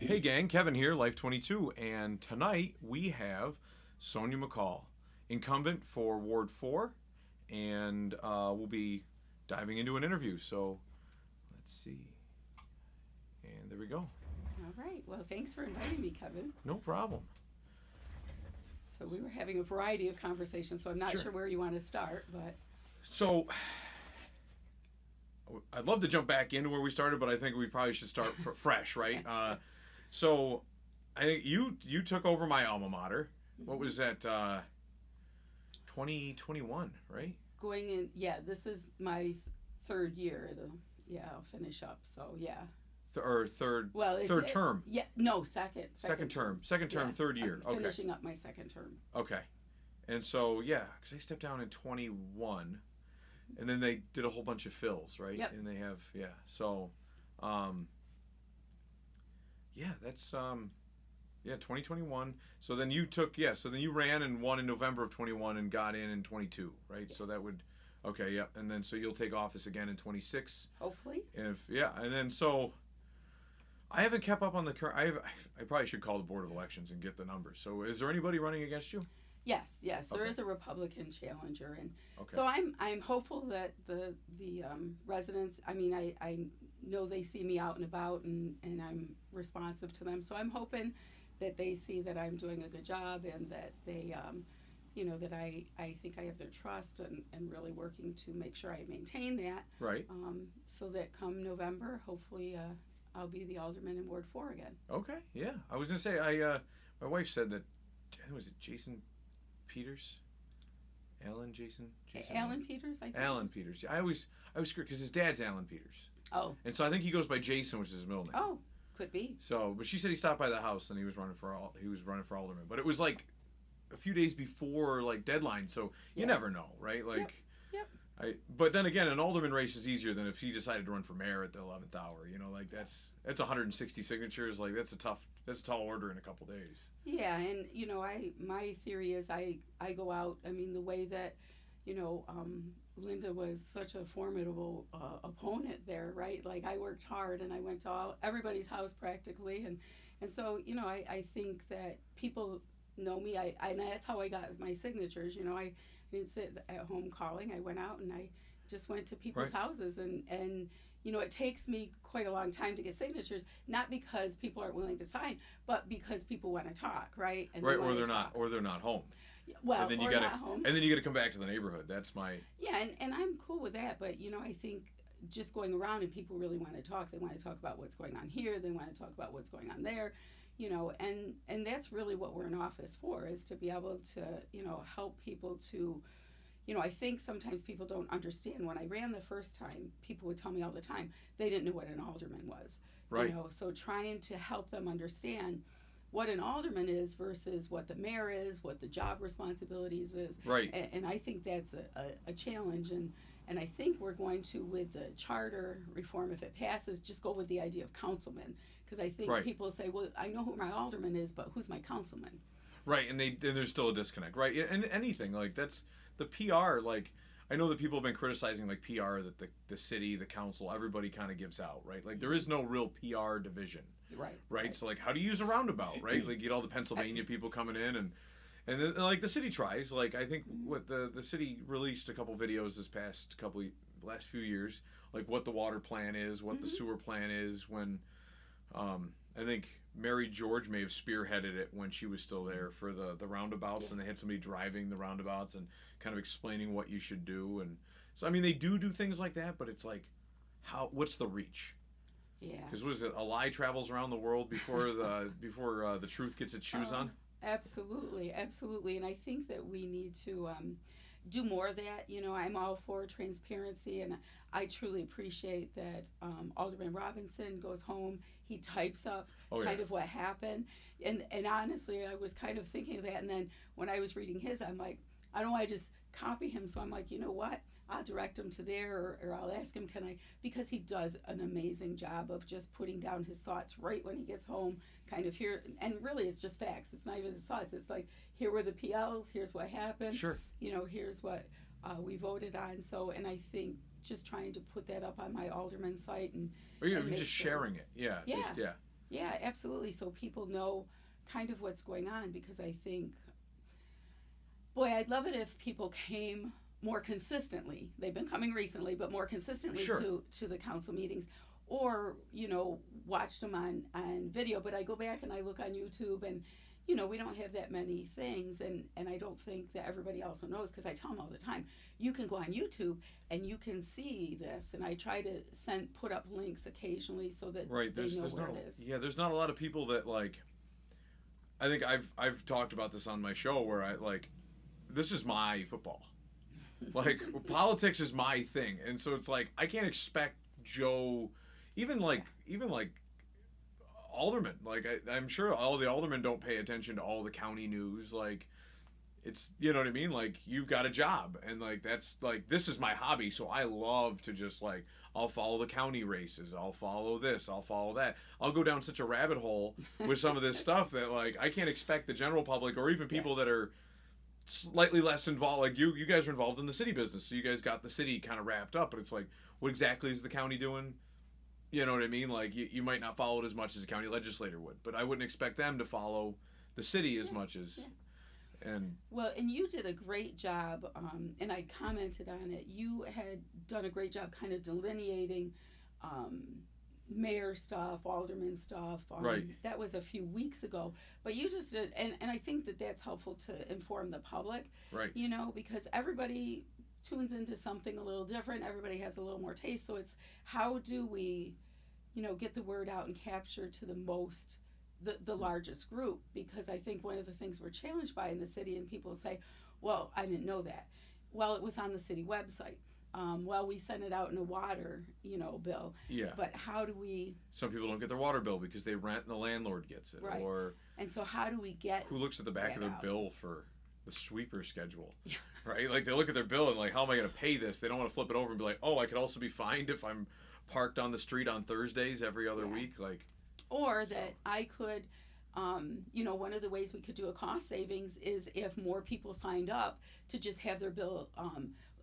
Hey gang, Kevin here, Life22, and tonight we have Sonya McCall, Incumbent for Ward 4, and we'll be diving into an interview. So let's see, and there we go. All right. Well, thanks for inviting me, Kevin. No problem. So we were having a variety of conversations, so I'm not Sure. sure where you want to start, but So I'd love to jump back into where we started, but I think we probably should start fresh, right? So I think you took over my alma mater. What was that? 2021, right? going in, yeah, this is my third year. I'll finish up. So yeah. Or third Well, third term. Yeah, no, second. Second term, Yeah, third year. I'm Okay. finishing up my second term. Okay. And so yeah, because I stepped down in 21, and then they did a whole bunch of fills, right? Yep. And they have So, that's 2021. So then you took So then you ran and won in November of 21 and got in 22, right? Yes. So that would. Okay, yeah, and then so you'll take office again in 26. Hopefully. And then so I haven't kept up on the current. I probably should call the Board of Elections and get the numbers. So is there anybody running against you? Yes, there Okay. is a Republican challenger, and Okay. so I'm hopeful that the residents. I mean, I know they see me out and about, and I'm responsive to them. So I'm hoping that they see that I'm doing a good job, and that they, that I think I have their trust, and really working to make sure I maintain that. Right. So that come November, hopefully, I'll be the alderman in Ward 4 again. Okay. Yeah. I was gonna say my wife said that. I think was it Jason Peters? Jason. Alan Peters, I think. Alan Peters. Yeah, I always screw because his dad's Alan Peters, Oh, and so I think he goes by Jason, which is his middle name. oh, could be. So, but she said he stopped by the house and he was running for alderman, but it was like a few days before like deadline, so you Yes. never know, right? Like, Yep. But then again, an alderman race is easier than if he decided to run for mayor at the 11th hour. You know, like that's 160 signatures. Like that's a tall order in a couple days. Yeah, and my theory is I go out. I mean, the way that Linda was such a formidable opponent there, right? Like I worked hard and I went to everybody's house practically, and so I think that people know me. And that's how I got my signatures. I didn't sit at home calling. I went out and I just went to people's Right. houses, and it takes me quite a long time to get signatures, not because people aren't willing to sign, but because people want to talk, right? And Right, they or wanna they're talk. not, or they're not home. Well, and then you or gotta, not home. and then you gotta come back to the neighborhood. That's my. Yeah, and I'm cool with that, but I think just going around and people really want to talk. They want to talk about what's going on here. They want to talk about what's going on there, and that's really what we're in office for, is to be able to help people to. I think sometimes people don't understand. When I ran the first time, people would tell me all the time they didn't know what an alderman was. Right. So trying to help them understand what an alderman is versus what the mayor is, what the job responsibilities is. Right. And I think that's a challenge, and I think we're going to, with the charter reform, if it passes, just go with the idea of councilman, because I think Right. people say, well, I know who my alderman is, but who's my councilman? Right, and there's still a disconnect, right? And anything like that's the PR. Like I know that people have been criticizing like PR that the city, the council, everybody kind of gives out, right? Like there is no real PR division, Right. So like how do you use a roundabout, right? Like you get all the Pennsylvania people coming in and then, like the city tries. Like I think what the city released a couple videos this last few years, like what the water plan is, what the sewer plan is. When I think Mary George may have spearheaded it when she was still there for the roundabouts, Yeah. and they had somebody driving the roundabouts and kind of explaining what you should do. And so I mean they do things like that, but it's like what's the reach? Yeah. Because what is it? A lie travels around the world before the truth gets its shoes on. Absolutely, and I think that we need to do more of that. I'm all for transparency, and I truly appreciate that Alderman Robinson goes home, he types up kind of what happened, and honestly, I was kind of thinking of that, and then when I was reading his, I'm like, I don't want to just copy him, so I'm like, you know what? I'll direct him to there, or I'll ask him, because he does an amazing job of just putting down his thoughts right when he gets home, kind of here, and really it's just facts. It's not even his thoughts. It's like, here were the PLs, here's what happened. Sure. Here's what we voted on. So, and I think just trying to put that up on my alderman site, Or even make just sure. sharing it. Yeah. Yeah. Just, yeah. Yeah, absolutely. So people know kind of what's going on, because I think, boy, I'd love it if people came more consistently. They've been coming recently, but more consistently Sure. to the council meetings, or watched them on video. But I go back and I look on YouTube, and we don't have that many things, and I don't think that everybody also knows, because I tell them all the time, you can go on YouTube and you can see this, and I try to put up links occasionally so that Right. they know There's where not. it is. Yeah. There's not a lot of people that like. I think I've talked about this on my show where I like. This is my football. Like politics is my thing, and so it's like I can't expect Joe, even like aldermen. Like I'm sure all the aldermen don't pay attention to all the county news. Like it's what I mean. Like you've got a job, and like that's like this is my hobby. So I love to just like I'll follow the county races. I'll follow this. I'll follow that. I'll go down such a rabbit hole with some of this stuff that like I can't expect the general public or even people that are slightly less involved. Like you guys are involved in the city business, so you guys got the city kind of wrapped up. But it's like, what exactly is the county doing? You know what I mean? Like you might not follow it as much as a county legislator would, but I wouldn't expect them to follow the city as much as. And well, and you did a great job, and I commented on it. You had done a great job kind of delineating mayor stuff, alderman stuff. Right. That was a few weeks ago. But you just did, and I think that that's helpful to inform the public, right. Because everybody tunes into something a little different. Everybody has a little more taste. So it's how do we, get the word out and capture to the largest group, because I think one of the things we're challenged by in the city, and people say, well, I didn't know that. Well, it was on the city website. Well, we sent it out in a water, bill. Yeah. But how do we... Some people don't get their water bill because they rent and the landlord gets it. Right. Or and so how do we get... Who looks at the back of their out? bill for the sweeper schedule? Right? Like they look at their bill and like, how am I going to pay this? They don't want to flip it over and be like, oh, I could also be fined if I'm parked on the street on Thursdays every other week. Like... Or that I could, one of the ways we could do a cost savings is if more people signed up to just have their bill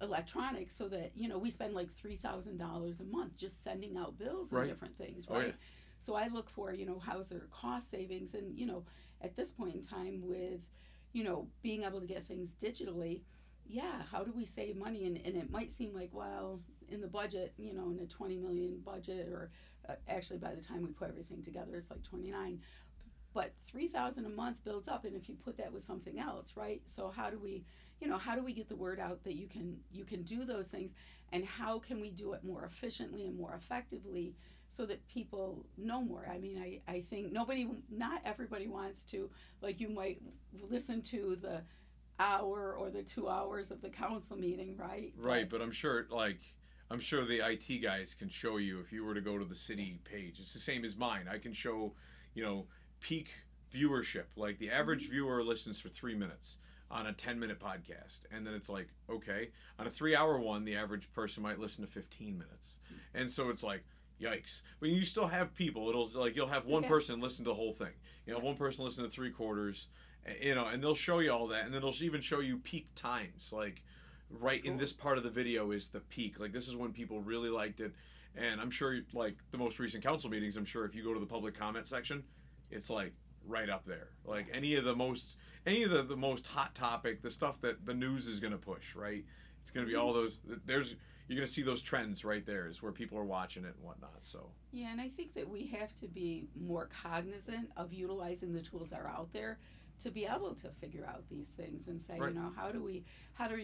electronic, so that, we spend like $3,000 a month just sending out bills and different things, right? Oh, yeah. So I look for, how's there cost savings? And, at this point in time with, being able to get things digitally, how do we save money? And it might seem like, well, in the budget, in a 20 million budget, or actually by the time we put everything together, it's like 29. But $3,000 a month builds up, and if you put that with something else, right? So how do we get the word out that you can do those things, and how can we do it more efficiently and more effectively so that people know more? I mean, I think not everybody wants to, like, you might listen to the hour or the 2 hours of the council meeting, right? Right, but I'm sure the IT guys can show you if you were to go to the city page. It's the same as mine. I can show, peak viewership. Like the average viewer listens for 3 minutes on a 10-minute podcast. And then it's like, okay, on a 3-hour one, the average person might listen to 15 minutes. And so it's like, yikes. But you still have people. You'll have one person listen to the whole thing. One person listen to 3/4, and they'll show you all that. And then they'll even show you peak times. Like, right in this part of the video is the peak. Like, this is when people really liked it. And I'm sure, like, the most recent council meetings, I'm sure if you go to the public comment section, it's like right up there. Like any of the most hot topic, the stuff that the news is going to push, right? It's going to be all those. You're going to see those trends right there is where people are watching it and whatnot. So yeah, and I think that we have to be more cognizant of utilizing the tools that are out there to be able to figure out these things and say, right. How do we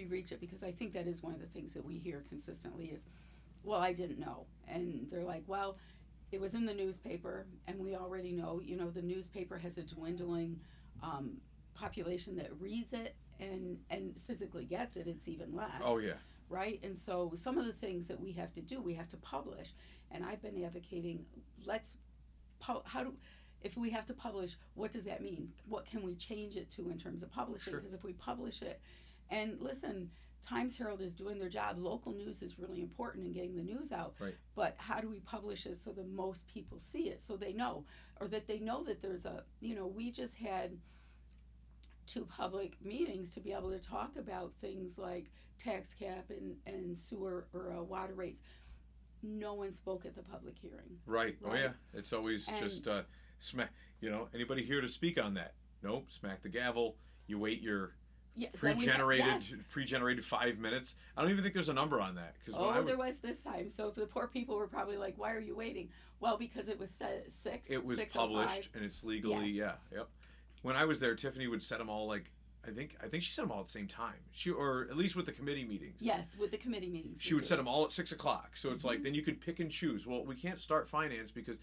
reach it? Because I think that is one of the things that we hear consistently is, well, I didn't know. And they're like, well, it was in the newspaper, and we already know, the newspaper has a dwindling population that reads it and physically gets it. It's even less. Oh, yeah. Right? And so some of the things that we have to do, we have to publish. And I've been advocating, if we have to publish, what does that mean? What can we change it to in terms of publishing? Because if we publish it, and listen, Times Herald is doing their job. Local news is really important in getting the news out. Right. But how do we publish it so that most people see it, so they know, or that they know that there's we just had 2 public meetings to be able to talk about things like tax cap and sewer or water rates. No one spoke at the public hearing. Right. Oh, yeah. It's always just Smack. Anybody here to speak on that? Nope. Smack the gavel. You wait your Yeah, pre-generated 5 minutes. I don't even think there's a number on that. There was this time. So the poor people were probably like, "Why are you waiting?" Well, because it was six. It was 6:05. published and it's legally, Yes. yep. When I was there, Tiffany would set them all I think she set them all at the same time. Or at least with the committee meetings. Yes, with the committee meetings. She would set them all at 6:00. So it's like then you could pick and choose. Well, we can't start finance because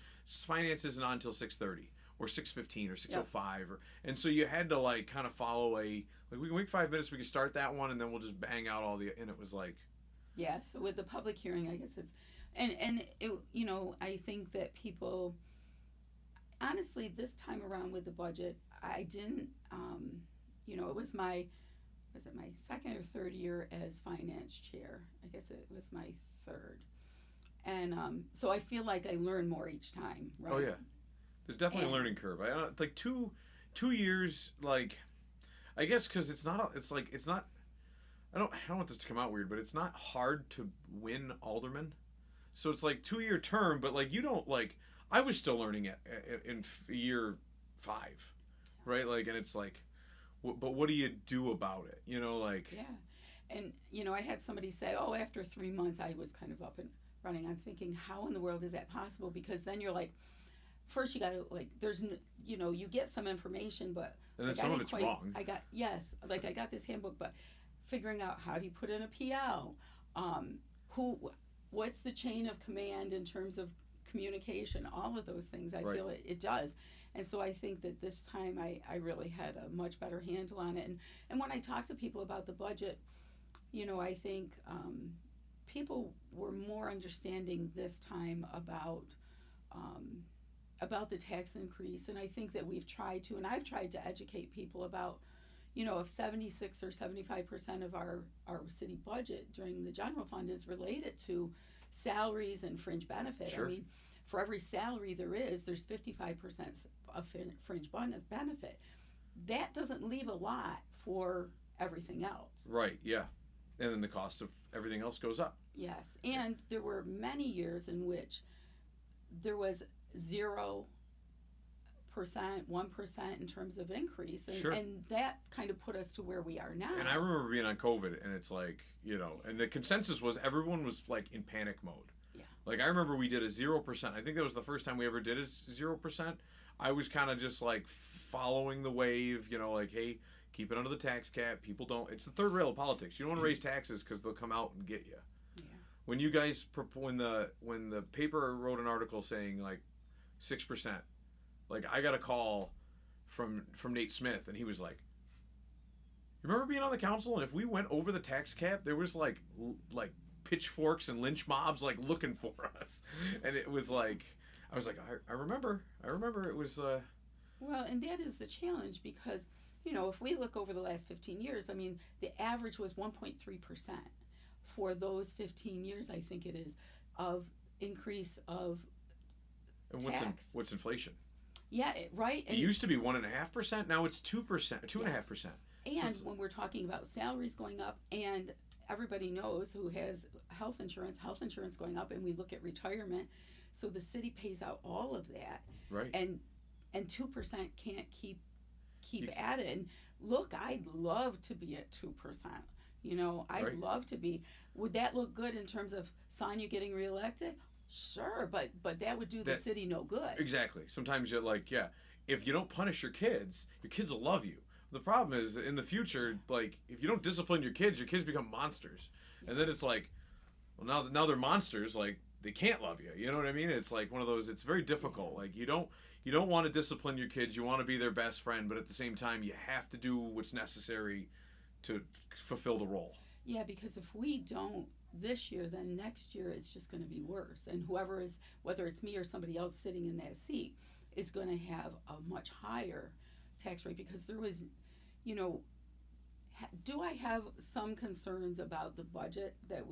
finance isn't on until 6:30 or 6:15 or 6:05 and so you had to kind of follow we can wait 5 minutes. We can start that one and then we'll just bang out all and it was like. Yeah. So with the public hearing, I guess it's and it I think that people honestly this time around with the budget I didn't it was my second or third year as finance chair. I guess it was my third, and so I feel like I learn more each time. Right? Oh yeah, there's definitely a learning curve. Like 2 years. I guess because it's not. I don't want this to come out weird, but it's not hard to win alderman. So it's 2-year term, but you don't I was still learning it in year 5, right? And it's but what do you do about it? Yeah, and I had somebody say, "Oh, after 3 months, I was kind of up and running." I'm thinking, how in the world is that possible? Because then you're first you got to there's you get some information, but and then some of it's wrong. I got this handbook, but figuring out how do you put in a PL, what's the chain of command in terms of communication, all of those things. I feel it does. And so I think that this time I really had a much better handle on it. And when I talk to people about the budget, I think people were more understanding this time about the tax increase. And I think that we've tried to, and I've tried to educate people about, if 76 or 75% of our city budget during the general fund is related to salaries and fringe benefit. Sure. I mean, for every salary there's 55% of fringe benefit. That doesn't leave a lot for everything else. Right, yeah. And then the cost of everything else goes up. Yes, and there were many years in which there was 0%, 1% in terms of increase. And, sure. And that kind of put us to where we are now. And I remember being on COVID, and it's and the consensus was everyone was in panic mode. Yeah. I remember we did a 0%. I think that was the first time we ever did a 0%. I was kind of just following the wave, hey, keep it under the tax cap. People don't, it's the third rail of politics. You don't want to raise taxes because they'll come out and get you. Yeah. When you guys, when the paper wrote an article saying 6%, I got a call from Nate Smith, and he was like, "You remember being on the council, and if we went over the tax cap, there was like pitchforks and lynch mobs looking for us," and it was I was like, I remember it was. Well, and that is the challenge because if we look over the last 15 years, I mean, the average was 1.3% for those 15 years. I think it is of increase of and tax. What's inflation? Yeah, right. It used to be 1.5%. Now it's 2%, 2.5%. And when we're talking about salaries going up, and everybody knows who has health insurance going up, and we look at retirement, so the city pays out all of that, right? And 2% can't keep at it. And look, I'd love to be at 2%. I'd love to be. Would that look good in terms of Sonya getting reelected? Sure, but that would do the city no good. Exactly. Sometimes you're if you don't punish your kids will love you. The problem is in the future, if you don't discipline your kids become monsters. Yeah. And then it's well, now they're monsters, they can't love you. You know what I mean? It's one of those, it's very difficult. You don't want to discipline your kids, you want to be their best friend, but at the same time you have to do what's necessary to fulfill the role. Yeah, because if we don't this year, then next year it's just going to be worse. And whoever is, whether it's me or somebody else sitting in that seat, is going to have a much higher tax rate because there was, do I have some concerns about the budget and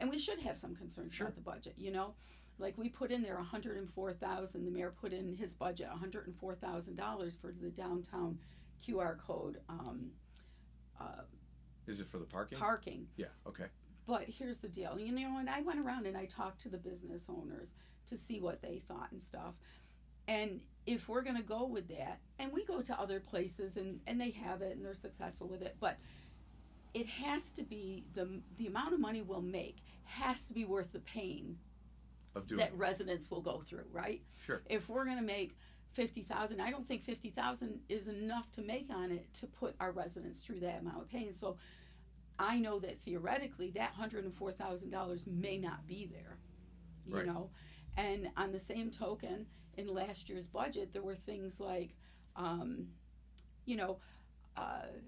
we should have some concerns sure. about the budget, we put in there $104,000, the mayor put in his budget $104,000 for the downtown QR code. Is it for the parking? Parking. Yeah, okay. But here's the deal, and I went around and I talked to the business owners to see what they thought and stuff. And if we're going to go with that, and we go to other places and they have it and they're successful with it, but it has to be the amount of money we'll make has to be worth the pain of doing that residents will go through, right? Sure. If we're going to make 50,000, I don't think 50,000 is enough to make on it to put our residents through that amount of pain. So I know that theoretically that $104,000 may not be there, you Right. know. And on the same token, in last year's budget, there were things like, you know,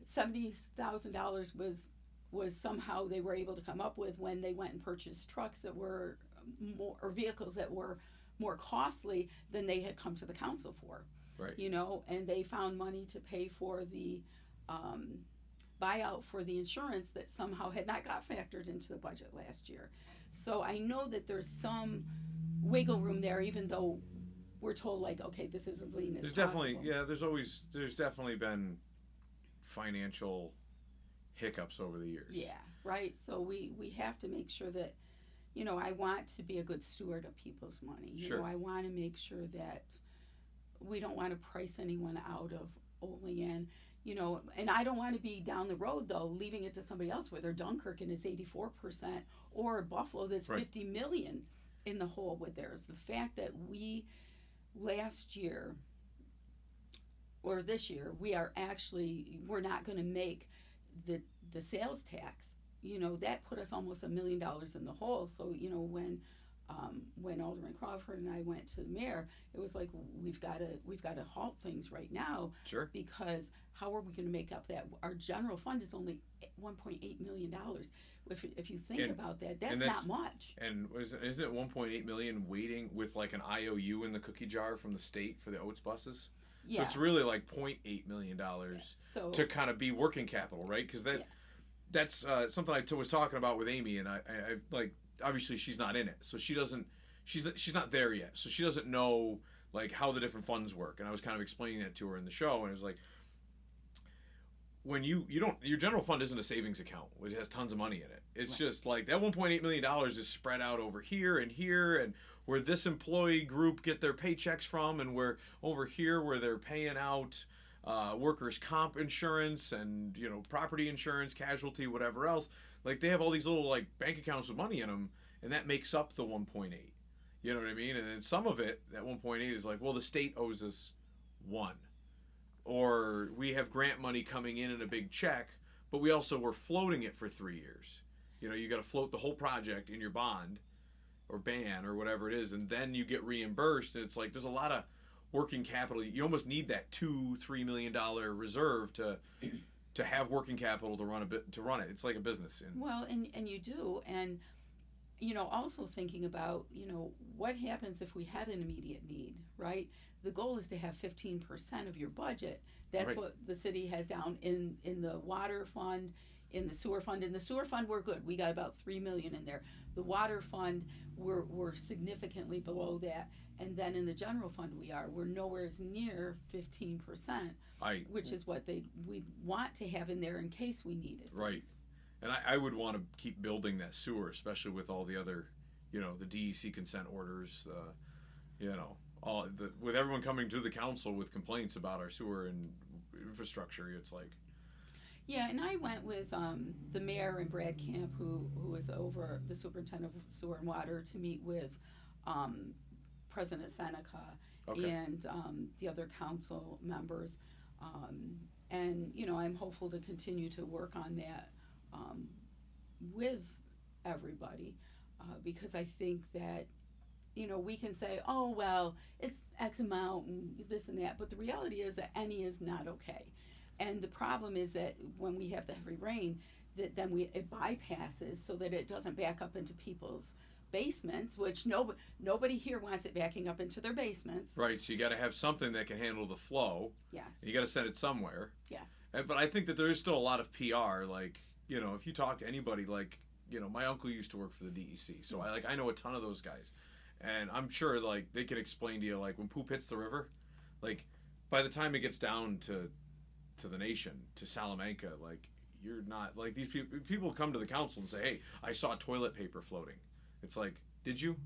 $70,000 was somehow they were able to come up with when they went and purchased trucks that were more, or vehicles that were more costly than they had come to the council for. Right. You know, and they found money to pay for the buyout for the insurance that somehow had not got factored into the budget last year. So I know that there's some wiggle room there, even though we're told like, okay, this is as lean as There's possible. definitely, there's definitely been financial hiccups over the years. Yeah, right. So we have to make sure that, you know, I want to be a good steward of people's money. You Sure. know, I want to make sure that we don't want to price anyone out of Olean, you know, and I don't want to be down the road though, leaving it to somebody else, whether Dunkirk and it's 84% or Buffalo that's Right. 50 million in the hole with theirs. The fact that we last year or this year we're not going to make the sales tax, you know, that put us almost $1 million in the hole. So, you know, when Alderman Crawford and I went to the mayor, it was like we've got to halt things right now. Sure. Because how are we going to make up that? Our general fund is only $1.8 million. If you think about that, that's not much. And isn't it 1.8 million waiting with like an IOU in the cookie jar from the state for the Oates buses? Yeah. So it's really like $0.8 million So to kind of be working capital, right? Because that's something I was talking about with Amy, and I like, obviously she's not in it, so she's not there yet, so she doesn't know like how the different funds work. And I was kind of explaining that to her in the show, and it was like, when you don't, your general fund isn't a savings account which has tons of money in it. It's Right. just like that $1.8 million is spread out over here, and where this employee group get their paychecks from, and where over here where they're paying out workers' comp insurance and, you know, property insurance, casualty, whatever else. Like they have all these little like bank accounts with money in them, and that makes up the 1.8. You know what I mean? And then some of it, that 1.8 is like, well, the state owes us 1. Or we have grant money coming in a big check, but we also were floating it for 3 years. You know, you got to float the whole project in your bond or ban or whatever it is, and then you get reimbursed. And it's like there's a lot of working capital. You almost need that $2-3 million reserve to have working capital to run it. It's like a business. well, and you do, and you know, also thinking about, you know, what happens if we had an immediate need, right? The goal is to have 15% of your budget. That's Right. what the city has down in the water fund, in the sewer fund. In the sewer fund, we're good. We got about $3 million in there. The water fund, we're significantly below that. And then in the general fund, we're nowhere near 15%, which is what we want to have in there in case we need it. Right. And I would want to keep building that sewer, especially with all the other, you know, the DEC consent orders, you know, with everyone coming to the council with complaints about our sewer and infrastructure. It's like, yeah, and I went with the mayor and Brad Camp, who was over the superintendent of sewer and water, to meet with President Seneca okay. and the other council members. And, you know, I'm hopeful to continue to work on that with everybody because I think that, you know, we can say, oh, well, it's X amount and this and that, but the reality is that any is not okay. And the problem is that when we have the heavy rain, that then it bypasses so that it doesn't back up into people's basements, which nobody here wants it backing up into their basements. Right, so you got to have something that can handle the flow. Yes. And you got to send it somewhere. Yes. But I think that there is still a lot of PR. Like, you know, if you talk to anybody, like, you know, my uncle used to work for the DEC, so I know a ton of those guys, and I'm sure like they can explain to you, like, when poop hits the river, like by the time it gets down to the nation, to Salamanca, like, you're not, like, these people come to the council and say, hey, I saw toilet paper floating. It's like, did you?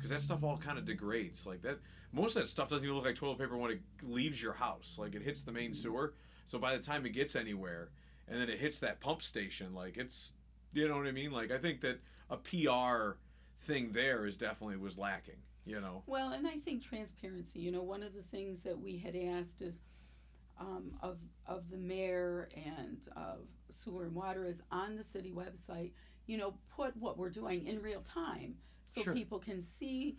because that stuff all kind of degrades. Like that, most of that stuff doesn't even look like toilet paper when it leaves your house. Like it hits the main sewer, so by the time it gets anywhere, and then it hits that pump station, like it's, you know what I mean? Like I think that a PR thing there is definitely was lacking. You know. Well, and I think transparency. You know, one of the things that we had asked is of the mayor and of sewer and water is on the city website. You know, put what we're doing in real time so Sure. people can see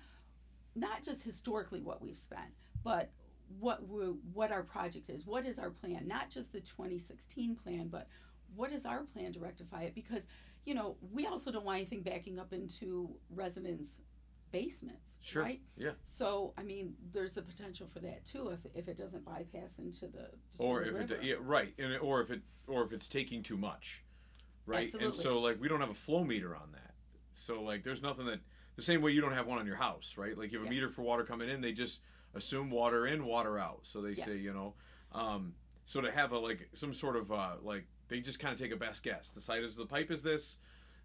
not just historically what we've spent, but what our project is. What is our plan? Not just the 2016 plan, but what is our plan to rectify it? Because you know, we also don't want anything backing up into residents' basements, Sure. right? Yeah. So, I mean, there's the potential for that too, if it doesn't bypass into the Or the if river. it, yeah, right, and or if it's taking too much, right? Absolutely. And so like we don't have a flow meter on that, so like there's nothing that the same way you don't have one on your house, right? Like you have a Yeah. meter for water coming in, they just assume water in, water out. So they say, Yes. you know, so to have a like some sort of like they just kind of take a best guess. The size of the pipe is this,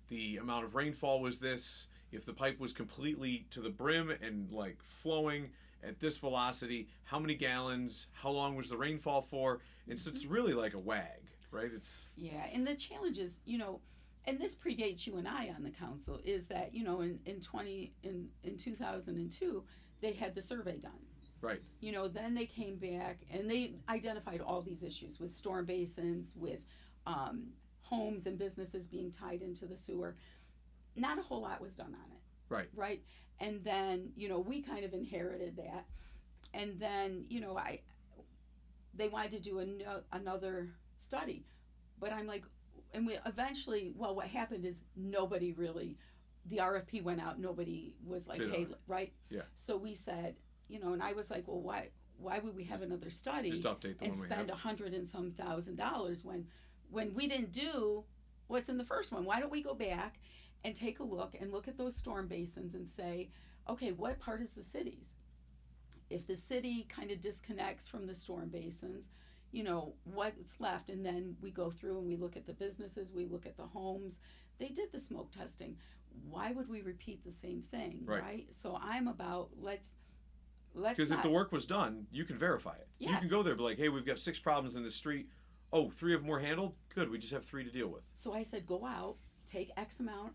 the amount of rainfall was this. If the pipe was completely to the brim and like flowing at this velocity, how many gallons, how long was the rainfall for? It's really like a wag, right? It's Yeah, and the challenge is, you know, and this predates you and I on the council, is that, you know, in 2002, they had the survey done. right. You know, then they came back and they identified all these issues with storm basins, with homes and businesses being tied into the sewer. Not a whole lot was done on it. Right. Right. And then, you know, we kind of inherited that. And then, you know, they wanted to do another study. But I'm like, and we eventually, well, what happened is nobody really, the RFP went out, nobody was like, Bid hey, on it. right? Yeah. So we said, you know, and I was like, well, why would we have another study Just update the and one we spend have. $100 and some $1,000 when we didn't do what's in the first one? Why don't we go back and take a look and look at those storm basins and say, okay, what part is the city's? If the city kind of disconnects from the storm basins, you know, what's left? And then we go through and we look at the businesses, we look at the homes. They did the smoke testing. Why would we repeat the same thing, right? So I'm about let's Because if the work was done, you can verify it. Yeah. You can go there and be like, hey, we've got 6 problems in the street. Oh, 3 of them were handled? Good, we just have 3 to deal with. So I said, go out, take X amount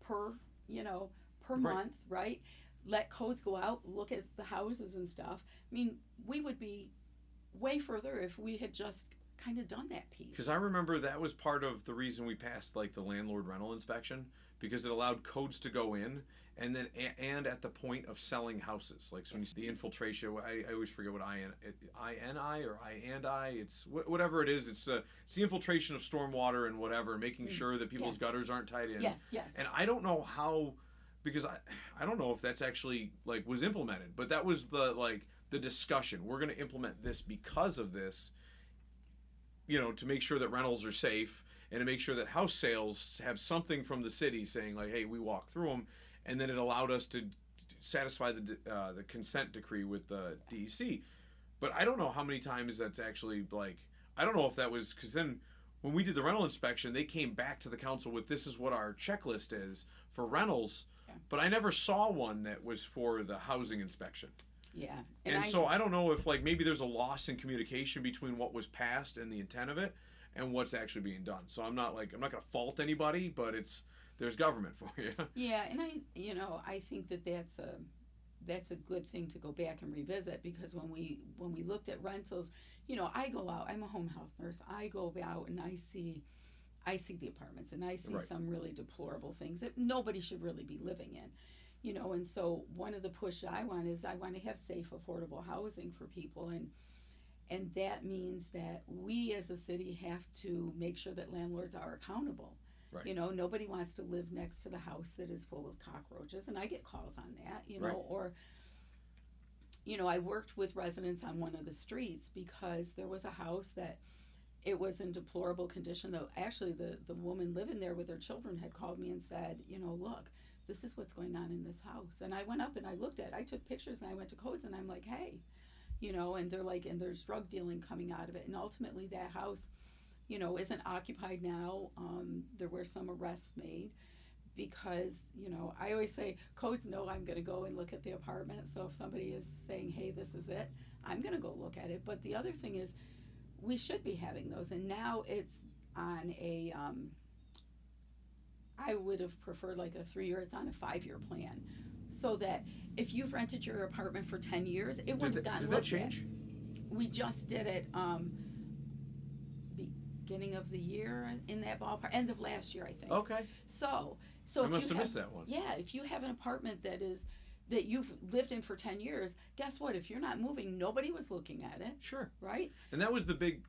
per Right. month, right? Let codes go out, look at the houses and stuff. I mean, we would be way further if we had just kind of done that piece. Because I remember that was part of the reason we passed like the landlord rental inspection, because it allowed codes to go in and then and at the point of selling houses, like so when you see the infiltration, I always forget what INI or I it's whatever it is, it's the infiltration of stormwater and whatever, making sure that people's Yes. gutters aren't tied in. Yes. And I don't know how, because I don't know if that's actually like was implemented, but that was the discussion. We're going to implement this because of this, you know, to make sure that rentals are safe and to make sure that house sales have something from the city saying like, hey, we walk through them, and then it allowed us to satisfy the consent decree with the DEC. But I don't know how many times that's actually like, I don't know if that was, because then when we did the rental inspection, they came back to the council with this is what our checklist is for rentals, but I never saw one that was for the housing inspection. Yeah. And so I don't know if like maybe there's a loss in communication between what was passed and the intent of it and what's actually being done. So I'm not going to fault anybody, but there's government for you. Yeah, and I think that that's a good thing to go back and revisit, because when we looked at rentals, you know, I go out, I'm a home health nurse, I go out and I see the apartments and I see Right. some really deplorable things that nobody should really be living in. You know, and so one of the push I want to have safe, affordable housing for people, and that means that we as a city have to make sure that landlords are accountable. Right. You know, nobody wants to live next to the house that is full of cockroaches, and I get calls on that, you know, Right. or, you know, I worked with residents on one of the streets because there was a house that it was in deplorable condition. Though actually the woman living there with her children had called me and said, you know, look, this is what's going on in this house. And I went up and I looked at it. I took pictures and I went to codes and I'm like, hey, you know, and they're like, and there's drug dealing coming out of it. And ultimately that house, you know, isn't occupied now. There were some arrests made, because, I always say codes know I'm going to go and look at the apartment. So if somebody is saying, hey, this is it, I'm going to go look at it. But the other thing is, we should be having those. And now it's on a, I would have preferred like a 3-year, it's on a 5-year plan. So that if you've rented your apartment for 10 years, it wouldn't have gotten looked at. Did that change? We just did it beginning of the year, in that ballpark, end of last year, I think. Okay. So I if must you have missed that one. Yeah, if you have an apartment that you've lived in for 10 years, guess what? If you're not moving, nobody was looking at it. Sure. Right? And that was the big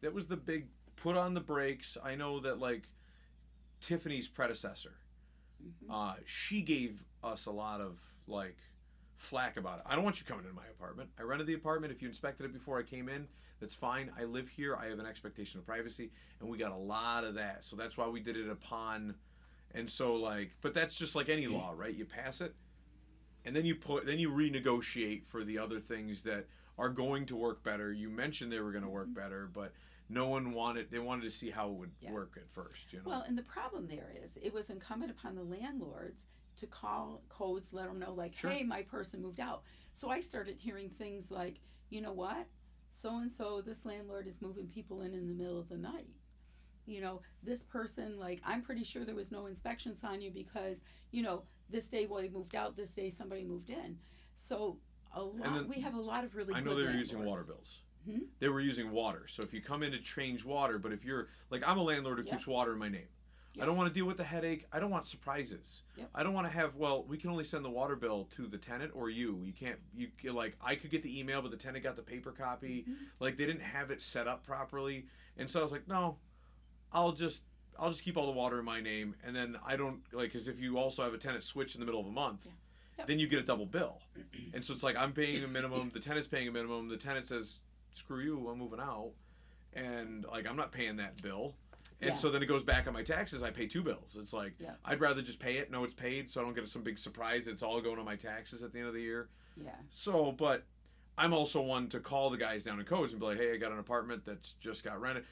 put on the brakes. I know that like Tiffany's predecessor, she gave us a lot of like flack about it. I don't want you coming into my apartment. I rented the apartment. If you inspected it before I came in, that's fine. I live here. I have an expectation of privacy, and we got a lot of that. So that's why we did it upon. And so like, but that's just like any law, right? You pass it, and then you renegotiate for the other things that are going to work better. You mentioned they were going to work better, but no one wanted. They wanted to see how it would work at first. Well, and the problem there is, it was incumbent upon the landlords to call codes, let them know, like, hey, my person moved out. So I started hearing things like, you know what, so and so, this landlord is moving people in the middle of the night. This person, like, I'm pretty sure there was no inspections on you because, this day they moved out, this day somebody moved in. So we have a lot of really good landlords. I know they were using water bills. They were using water. So if you come in to change water, but if you're, like, I'm a landlord who keeps water in my name. I don't want to deal with the headache. I don't want surprises. I don't want to have, we can only send the water bill to the tenant or you. I could get the email, but the tenant got the paper copy. Like, they didn't have it set up properly. And so I was like, no, I'll just keep all the water in my name. And then I don't, because if you also have a tenant switch in the middle of a month, then you get a double bill. And so it's like, I'm paying a minimum, the tenant's paying a minimum, the tenant says, screw you, I'm moving out. And, I'm not paying that bill. And so then it goes back on my taxes. I pay 2 bills. It's like, I'd rather just pay it, know it's paid, so I don't get some big surprise. It's all going on my taxes at the end of the year. Yeah. So, but I'm also one to call the guys down in codes and be like, hey, I got an apartment that's just got rented.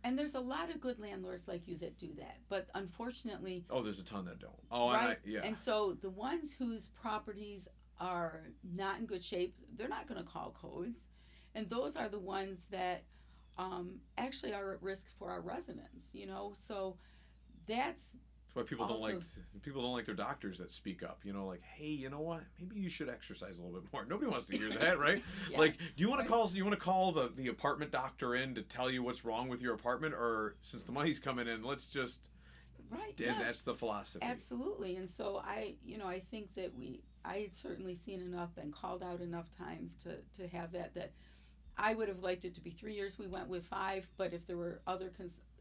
And there's a lot of good landlords like you that do that. But unfortunately... Oh, there's a ton that don't. Oh, right? And And so the ones whose properties are not in good shape, they're not going to call codes. And those are the ones that actually are at risk for our residents, So that's why people don't like their doctors that speak up. Like, hey, you know what? Maybe you should exercise a little bit more. Nobody wants to hear that, right? Like, do you want to call the apartment doctor in to tell you what's wrong with your apartment, or since the money's coming in, let's just And that's the philosophy. Absolutely. And so I think that I had certainly seen enough and called out enough times to have that I would have liked it to be 3 years. We went with 5, but if there were other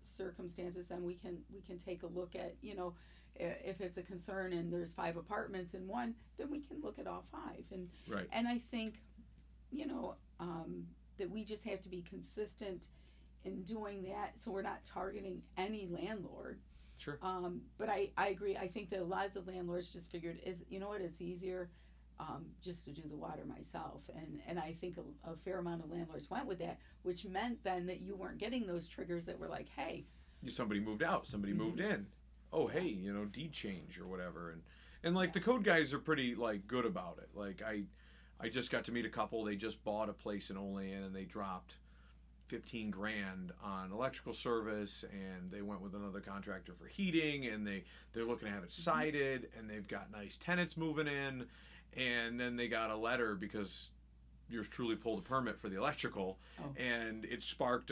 circumstances, then we can take a look at, if it's a concern and there's 5 apartments in one, then we can look at all 5. And I think, that we just have to be consistent in doing that, so we're not targeting any landlord. Sure. But I agree. I think that a lot of the landlords just figured, it's easier just to do the water myself. And I think a fair amount of landlords went with that, which meant then that you weren't getting those triggers that were like, hey. Somebody moved out, somebody moved in. Oh, hey, deed change or whatever. And the code guys are pretty, good about it. Like, I just got to meet a couple. They just bought a place in Olean, and they dropped $15,000 on electrical service, and they went with another contractor for heating, and they're looking to have it sided, and they've got nice tenants moving in, and then they got a letter because yours truly pulled a permit for the electrical, and it sparked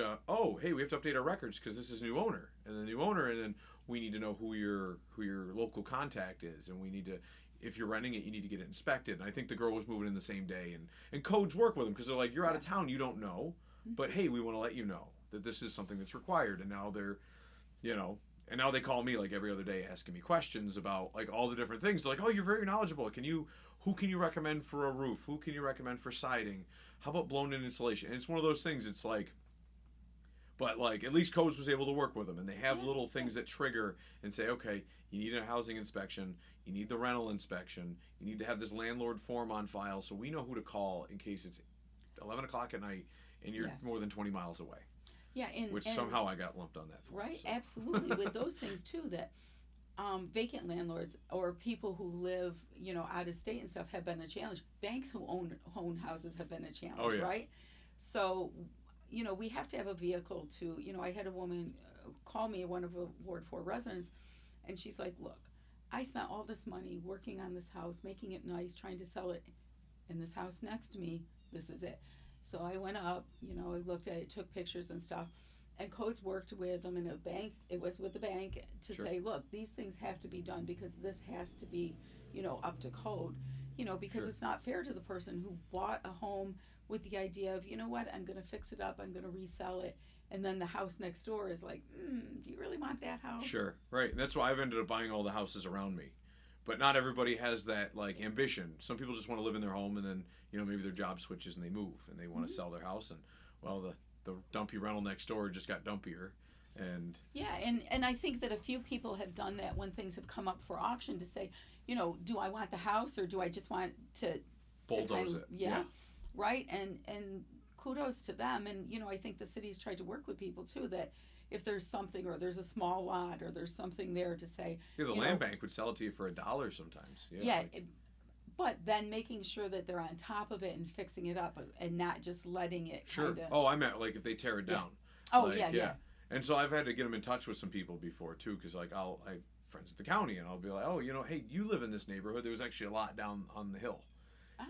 hey, we have to update our records because this is new owner, and then we need to know who your local contact is, and we need to, if you're renting it, you need to get it inspected. And I think the girl was moving in the same day, and codes work with them because they're like, you're out of town, you don't know. But hey, we want to let you know that this is something that's required. And now they're, and now they call me like every other day asking me questions about all the different things. They're like, oh, you're very knowledgeable. Who can you recommend for a roof? Who can you recommend for siding? How about blown in insulation? And it's one of those things. It's but at least codes was able to work with them, and they have little things that trigger and say, okay, you need a housing inspection, you need the rental inspection, you need to have this landlord form on file, so we know who to call in case it's 11 o'clock at night and you're more than 20 miles away. Yeah, which and somehow I got lumped on that for. right, So. absolutely. With those things too, that vacant landlords or people who live, out of state and stuff have been a challenge. Banks who own houses have been a challenge, Oh, yeah. right? So, we have to have a vehicle to, I had a woman call me, one of the Ward 4 residents, and she's like, look, I spent all this money working on this house, making it nice, trying to sell it, and this house next to me, this is it. So I went up, I looked at it, took pictures and stuff, and codes worked with them in a bank. It was with the bank to Sure. say, look, these things have to be done because this has to be, up to code, because Sure. it's not fair to the person who bought a home with the idea of, what, I'm going to fix it up, I'm going to resell it, and then the house next door is like, do you really want that house? Sure, right. And that's why I've ended up buying all the houses around me. But not everybody has that like ambition. Some people just want to live in their home, and then maybe their job switches and they move and they want to sell their house, and well, the dumpy rental next door just got dumpier, and yeah, and I think that a few people have done that when things have come up for auction to say, do I want the house or do I just want to bulldoze it? Yeah, right. And kudos to them. And I think the city's tried to work with people too, that if there's something or there's a small lot or there's something there to say, the land bank would sell it to you for $1 sometimes. Yeah. But then making sure that they're on top of it and fixing it up and not just letting it Sure. kinda, Oh, I meant like if they tear it down. Oh, Like, yeah. And so I've had to get them in touch with some people before too, because like I have friends at the county, and I'll be like, oh, hey, you live in this neighborhood. There was actually a lot down on the hill,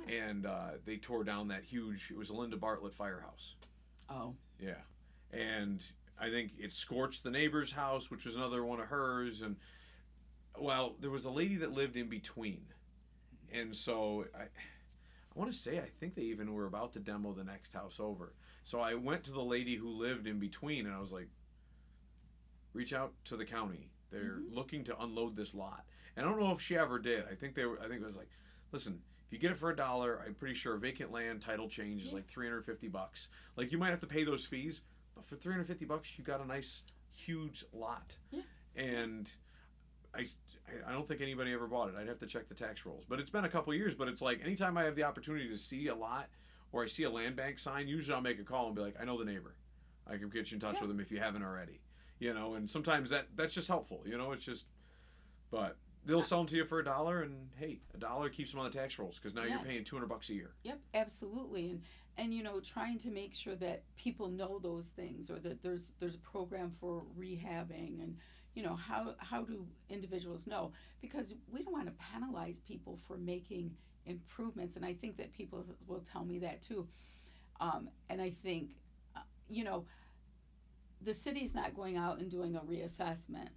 and they tore down that huge. It was a Linda Bartlett firehouse. Oh. Yeah, and I think it scorched the neighbor's house, which was another one of hers, and well, there was a lady that lived in between, and so I want to say I think they even were about to demo the next house over. So I went to the lady who lived in between, and I was like, reach out to the county. They're looking to unload this lot. And I don't know if she ever did. I think it was like, listen, if you get it for $1, I'm pretty sure vacant land title change is like $350. Like you might have to pay those fees, but for $350, you got a nice, huge lot. Yeah. And I don't think anybody ever bought it. I'd have to check the tax rolls. But it's been a couple years. But it's like anytime I have the opportunity to see a lot or I see a land bank sign, usually I'll make a call and be like, I know the neighbor. I can get you in touch with them if you haven't already. And sometimes that's just helpful. It's just, but they'll sell them to you for $1, and hey, $1 keeps them on the tax rolls because now you're paying $200 a year. Yep, absolutely, and trying to make sure that people know those things, or that there's a program for rehabbing, and how do individuals know, because we don't want to penalize people for making improvements, and I think that people will tell me that too, and I think the city's not going out and doing a reassessment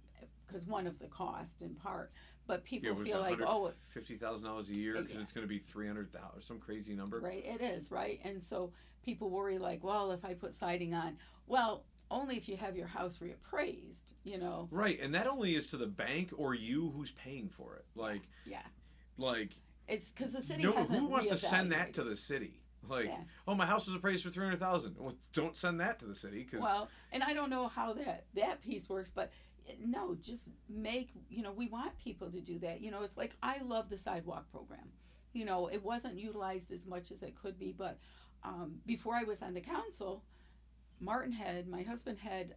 because one of the cost in part, but people feel like, oh, $50,000 a year because it's going to be $300,000, some crazy number. Right, it is, right, and so people worry like, well, if I put siding on, well, only if you have your house reappraised, Right, and that only is to the bank or you who's paying for it. Like, like it's because the city hasn't. Who wants to send that to the city? Like, oh, my house was appraised for $300,000. Well, don't send that to the city. Well, and I don't know how that piece works, but no, just make, we want people to do that. It's like, I love the sidewalk program. It wasn't utilized as much as it could be, but before I was on the council, my husband had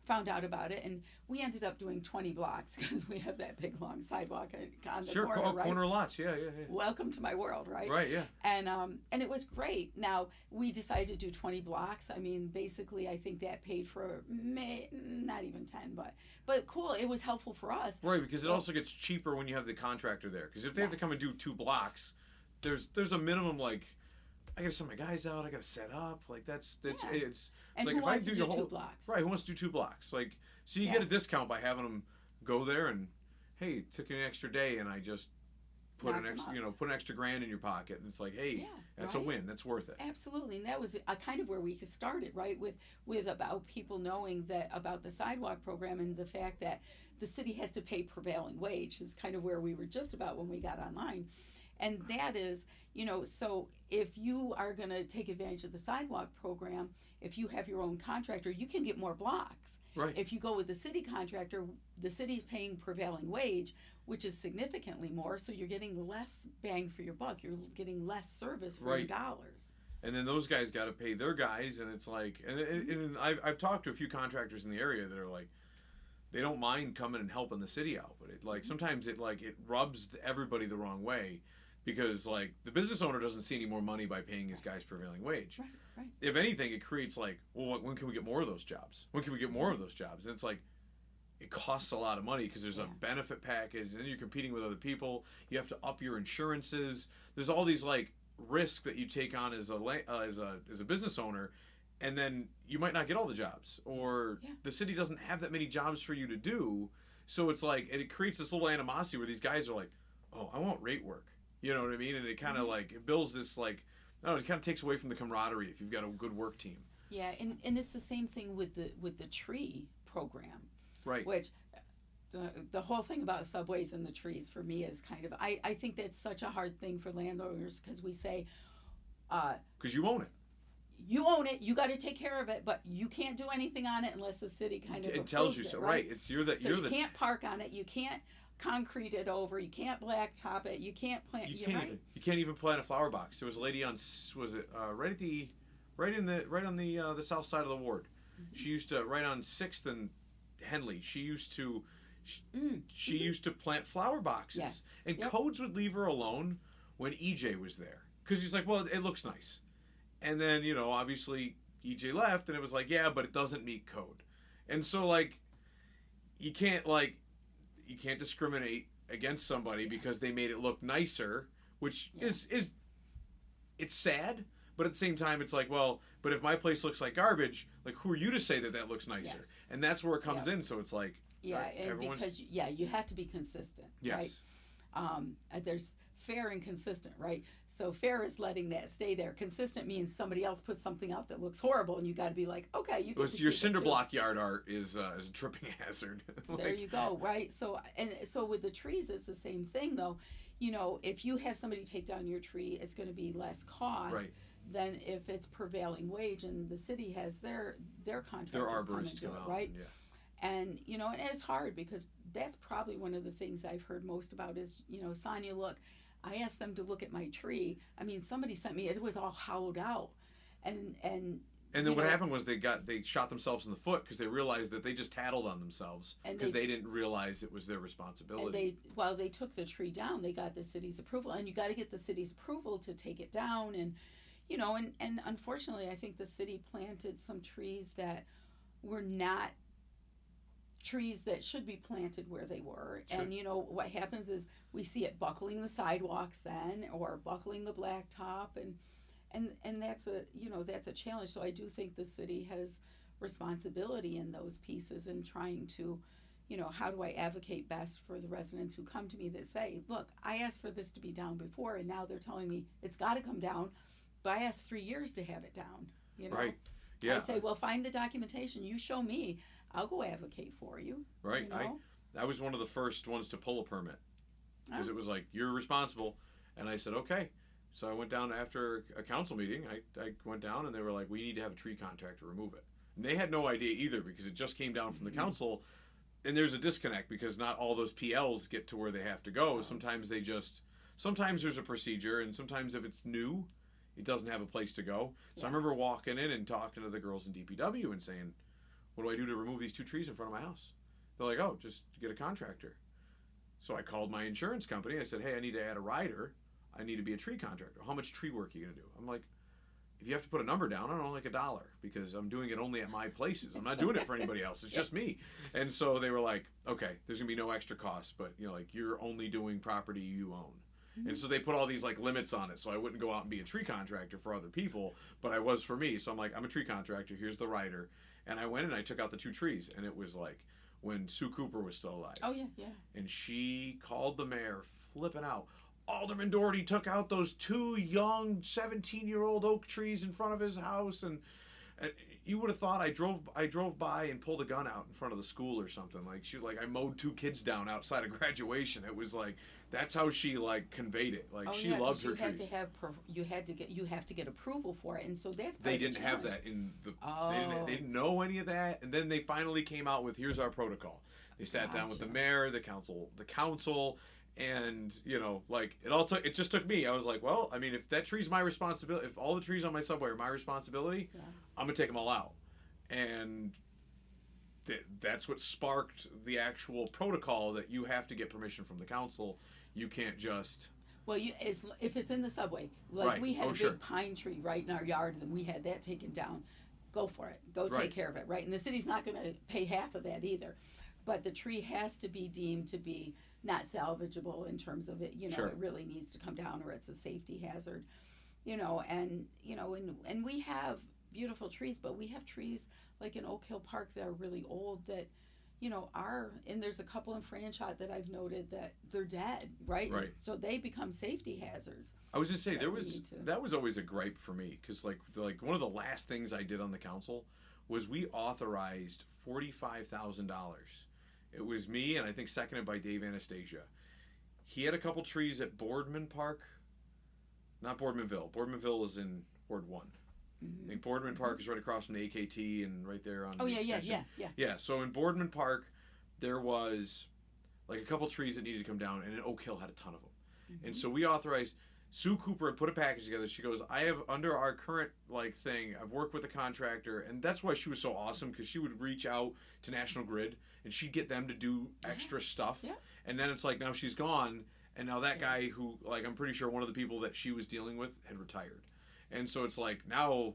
found out about it, and we ended up doing 20 blocks because we have that big long sidewalk on the corner, right? Corner lots, yeah. Welcome to my world, right? Right, yeah. And it was great. Now, we decided to do 20 blocks. I mean, basically, I think that paid for not even 10, but cool. It was helpful for us. Right, because it also gets cheaper when you have the contractor there. Because if they have to come and do 2 blocks, there's a minimum, like, I gotta send my guys out. I gotta set up. Like it's and like who if wants I do to your do whole 2 blocks? Right, who wants to do 2 blocks? Like, so you get a discount by having them go there, and hey, it took an extra day, and I just put an extra $1,000 in your pocket, and it's like, hey, that's a win. That's worth it. Absolutely, and that was kind of where we started, right? With about people knowing that about the sidewalk program, and the fact that the city has to pay prevailing wage is kind of where we were just about when we got online. And that is, so if you are going to take advantage of the sidewalk program, if you have your own contractor, you can get more blocks. Right. If you go with the city contractor, the city's paying prevailing wage, which is significantly more, so you're getting less bang for your buck. You're getting less service for your dollars. And then those guys got to pay their guys, and it's like, and I've talked to a few contractors in the area that are like, they don't mind coming and helping the city out, but it like sometimes it rubs everybody the wrong way, because like the business owner doesn't see any more money by paying his guys prevailing wage. Right, right. If anything, it creates like, well, when can we get more of those jobs? When can we get more of those jobs? And it's like, it costs a lot of money because there's a benefit package, and then you're competing with other people. You have to up your insurances. There's all these like risks that you take on as a business owner, and then you might not get all the jobs, or the city doesn't have that many jobs for you to do. So it's like, and it creates this little animosity where these guys are like, oh, I want rate work. You know what I mean? And it kind of like, it builds this like, I don't know, it kind of takes away from the camaraderie if you've got a good work team. Yeah, and it's the same thing with the tree program. Right. Which the whole thing about subways and the trees for me is kind of, I think that's such a hard thing for landowners, because we say, because you own it. You own it. You got to take care of it, but you can't do anything on it unless the city kind of it tells you it, so. Right. It's you can't park on it. You can't concrete it over. You can't blacktop it. You can't plant. You can't even plant a flower box. There was a lady on, was it right on the south side of the ward. Mm-hmm. She used to, right on 6th and Henley. She used to plant flower boxes. Yes. And codes would leave her alone when EJ was there, because he's like, well, it looks nice. And then, you know, obviously EJ left, and it was like, yeah, but it doesn't meet code. And so like, you can't discriminate against somebody because they made it look nicer, which is it's sad, but at the same time it's like, well, but if my place looks like garbage, like, who are you to say that that looks nicer? Yes. And that's where it comes in. So it's like, and because you have to be consistent. Yes. Right? There's fair and consistent, right? So fair is letting that stay there. Consistent means somebody else puts something out that looks horrible, and you got to be like, okay, you get to your cinder block yard art is a tripping hazard. Like, there you go, right? So with the trees, it's the same thing, though. You know, if you have somebody take down your tree, it's going to be less cost than if it's prevailing wage, and the city has their contractors their come arborists and do it, right? Yeah. And you know, and it's hard because that's probably one of the things I've heard most about is, you know, Sonya, look, I asked them to look at my tree. I mean, somebody sent me, it was all hollowed out. And then what happened was they shot themselves in the foot because they realized that they just tattled on themselves because they didn't realize it was their responsibility. And they took the tree down. They got the city's approval, and you got to get the city's approval to take it down. And, you know, and unfortunately, I think the city planted some trees that were not trees that should be planted where they were. Sure. And you know what happens is we see it buckling the sidewalks then, or buckling the blacktop, and that's a challenge. So I do think the city has responsibility in those pieces, and trying to, you know, how do I advocate best for the residents who come to me that say, look, I asked for this to be down before, and now they're telling me it's got to come down, but I asked 3 years to have it down. You know, right? Yeah. I say, well, find the documentation. You show me. I'll go advocate for you. Right. You know? I was one of the first ones to pull a permit because it was like, you're responsible. And I said, okay. So I went down after a council meeting. I went down, and they were like, we need to have a tree contractor remove it. And they had no idea either, because it just came down from the council. And there's a disconnect because not all those PLs get to where they have to go. Sometimes sometimes there's a procedure, and sometimes if it's new, it doesn't have a place to go. So I remember walking in and talking to the girls in DPW and saying, what do I do to remove these 2 trees in front of my house? They're like, oh, just get a contractor. So I called my insurance company. I said, hey, I need to add a rider. I need to be a tree contractor. How much tree work are you going to do? I'm like, if you have to put a number down, I don't know, like $1, because I'm doing it only at my places. I'm not doing it for anybody else. It's just me. And so they were like, okay, there's going to be no extra cost, but you know, like, you're only doing property you own. Mm-hmm. And so they put all these like limits on it, so I wouldn't go out and be a tree contractor for other people, but I was for me. So I'm like, I'm a tree contractor. Here's the rider. And I went and I took out the 2 trees, and it was like when Sue Cooper was still alive. Oh, yeah. And she called the mayor flipping out. Alderman Doherty took out those 2 young 17-year-old oak trees in front of his house, and you would have thought I drove by and pulled a gun out in front of the school or something. Like, I mowed 2 kids down outside of graduation. It was like, that's how she like conveyed it. Like, she loved her trees. You have to get approval for it, and so that's they didn't have that in the. They didn't know any of that, and then they finally came out with, here's our protocol. They sat down with the mayor, the council, And like it just took me. I was like, well, I mean, if that tree's my responsibility, if all the trees on my subway are my responsibility, I'm gonna take them all out. And that's what sparked the actual protocol that you have to get permission from the council. You can't just. Well, if it's in the subway, like Right. we had a sure. big pine tree right in our yard, and we had that taken down. Go for it. Go Right. take care of it, right? And the city's not going to pay half of that either. But the tree has to be deemed to be not salvageable in terms of it. Sure. It really needs to come down, or it's a safety hazard. And we have beautiful trees, but we have trees like in Oak Hill Park that are really old that, and there's a couple in Franchot that I've noted that they're dead, right? Right. So they become safety hazards. I was just saying that that was always a gripe for me, because like one of the last things I did on the council was we authorized $45,000. It was me, and I think seconded by Dave Anastasia. He had a couple trees at Boardman Park, not Boardmanville. Boardmanville is in Ward 1. I think Boardman Park is right across from the AKT and right there on the extension. Yeah, so in Boardman Park, there was like a couple trees that needed to come down, and in Oak Hill had a ton of them. And so we authorized. Sue Cooper had put a package together. She goes, I have, under our current thing, I've worked with a contractor, and that's why she was so awesome, because she would reach out to National Grid and she'd get them to do extra stuff. Yeah. And then it's like, now she's gone, and now that guy who, I'm pretty sure one of the people that she was dealing with had retired. And so it's like, now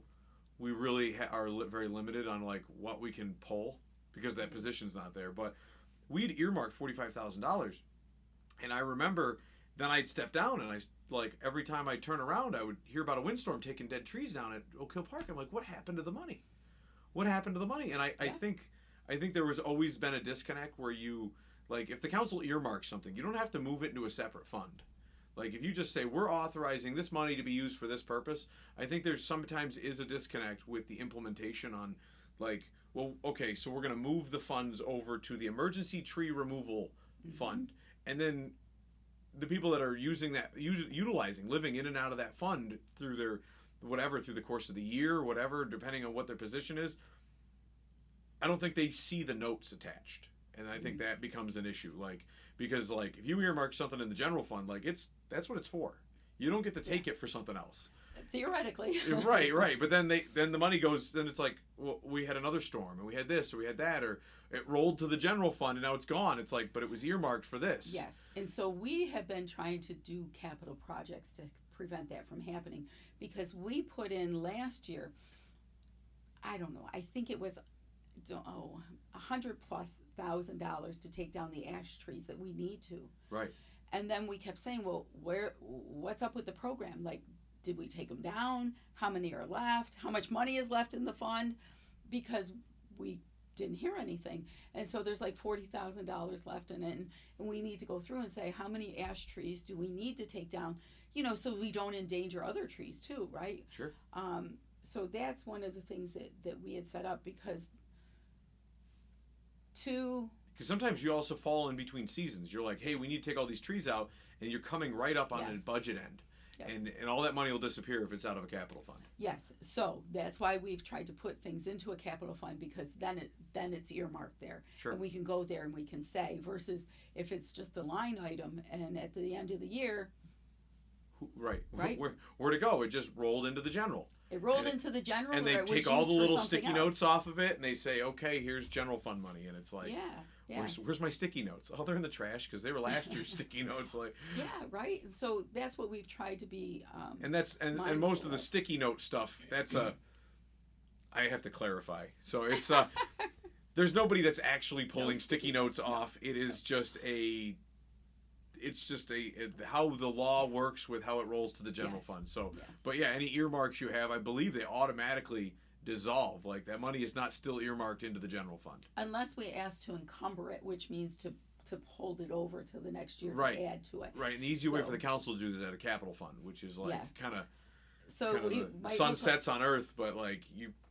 we really are very limited on what we can pull, because that position's not there. But we'd earmarked $45,000, and I remember then I'd step down, and every time I'd turn around, I would hear about a windstorm taking dead trees down at Oak Hill Park. I'm like, what happened to the money? What happened to the money? And I think there was always been a disconnect where you, if the council earmarks something, you don't have to move it into a separate fund. If you just say, we're authorizing this money to be used for this purpose, I think there's sometimes is a disconnect with the implementation on, well, okay, so we're going to move the funds over to the emergency tree removal fund. And then the people that are using that, utilizing, living in and out of that fund through their, through the course of the year, or whatever, depending on what their position is, I don't think they see the notes attached. And I think that becomes an issue. Because if you earmark something in the general fund, that's what it's for. You don't get to take it for something else. Theoretically. Right. But then the money goes, then it's like, well, we had another storm, and we had this, or we had that, or it rolled to the general fund, and now it's gone. It's like, but it was earmarked for this. Yes. And so we have been trying to do capital projects to prevent that from happening, because we put in last year, I don't know, I think it was $100,000+ to take down the ash trees that we need to. Right. And then we kept saying, well, what's up with the program? Did we take them down? How many are left? How much money is left in the fund? Because we didn't hear anything. And so there's $40,000 left in it. And we need to go through and say, how many ash trees do we need to take down? So we don't endanger other trees too, right? Sure. So that's one of the things that we had set up, because sometimes you also fall in between seasons. You're like, hey, we need to take all these trees out, and you're coming right up on the budget end. Yep. And all that money will disappear if it's out of a capital fund. Yes, so that's why we've tried to put things into a capital fund, because then it's earmarked there. Sure. And we can go there and we can say, versus if it's just a line item, and at the end of the year. Right. Where to go? It just rolled into the general. It rolled into the general. And they take all the little sticky notes off of it, and they say, okay, here's general fund money. And it's like, where's my sticky notes? Oh, they're in the trash, because they were last year's sticky notes. Yeah, right. And so that's what we've tried to be. And most of the sticky note stuff, that's I have to clarify. So it's there's nobody that's actually pulling sticky notes off. It is just how the law works with how it rolls to the general fund. So, but any earmarks you have, I believe they automatically dissolve. That money is not still earmarked into the general fund. Unless we ask to encumber it, which means to hold it over to the next year to add to it. Right, and the easier way for the council to do this is at a capital fund, which is kind of the sunsets on Earth, but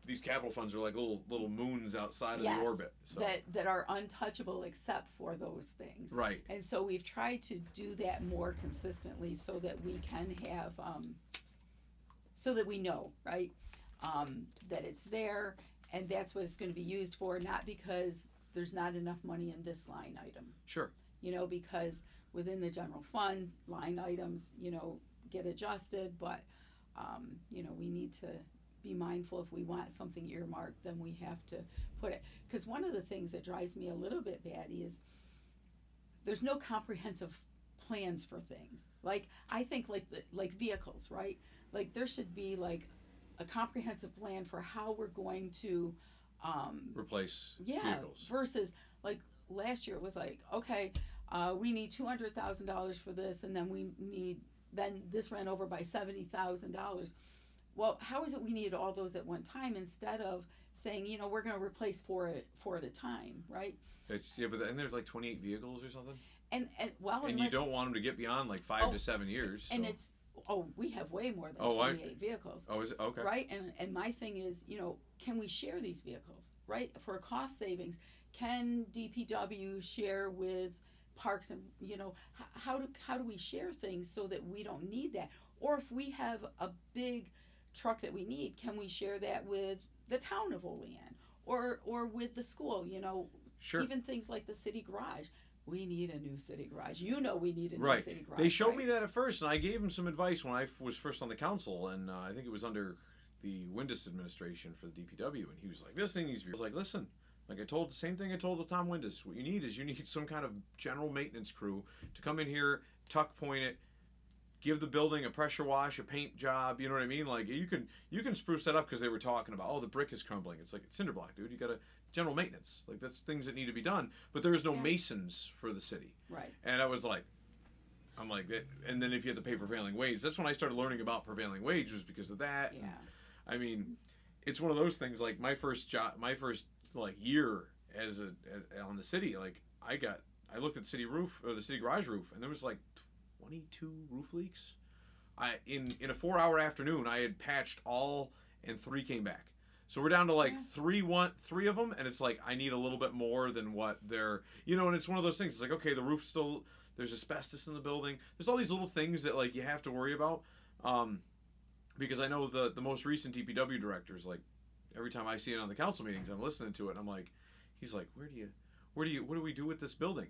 these capital funds are like little moons outside of the orbit. So. That are untouchable except for those things. Right. And so we've tried to do that more consistently, so that we can have, so that we know, right, that it's there, and that's what it's going to be used for, not because there's not enough money in this line item. Sure. Because within the general fund, line items, get adjusted, but, we need to be mindful if we want something earmarked, then we have to put it. Because one of the things that drives me a little bit batty is there's no comprehensive plans for things. Like, I think like vehicles, right? Like, there should be like a comprehensive plan for how we're going to replace yeah, vehicles. versus like last year it was like, okay, we need $200,000 for this, and then this ran over by $70,000. Well, how is it we needed all those at one time instead of saying, we're going to replace four at a time, right? But then there's like 28 vehicles or something. And you don't want them to get beyond like 5 to 7 years. And so. we have way more than 28 vehicles. Oh, is it? Okay. Right? And my thing is, can we share these vehicles, right? For cost savings, can DPW share with parks, and, how do we share things so that we don't need that? Or if we have a big truck that we need, can we share that with the town of Olean or with the school? Sure. Even things like the city garage. We need a new city garage. We need a new city garage. They showed me that at first, and I gave them some advice when I was first on the council, and I think it was under the Windus administration for the DPW, and he was like, "This thing needs to be." I was like, "Listen." Like the same thing I told Tom Windus. What you need is some kind of general maintenance crew to come in here, tuck point it, give the building a pressure wash, a paint job. You know what I mean? Like you can spruce that up, because they were talking about, the brick is crumbling. It's like cinder block, dude. You got to general maintenance. Like that's things that need to be done. But there is no masons for the city. Right. And I was like, I'm like that. And then if you have to pay prevailing wage, that's when I started learning about prevailing wage, was because of that. Yeah. And, I mean, it's one of those things. Like my first year on the city, like I looked at the city roof or the city garage roof, and there was like 22 roof leaks. In a 4-hour afternoon, I had patched all, and 3 came back. So we're down to like 3 of them, and it's like I need a little bit more than what they're, and it's one of those things. It's like, okay, the roof's still, there's asbestos in the building. There's all these little things that like you have to worry about, because I know the most recent DPW directors, like every time I see it on the council meetings, I'm listening to it, and I'm like, he's like, what do we do with this building?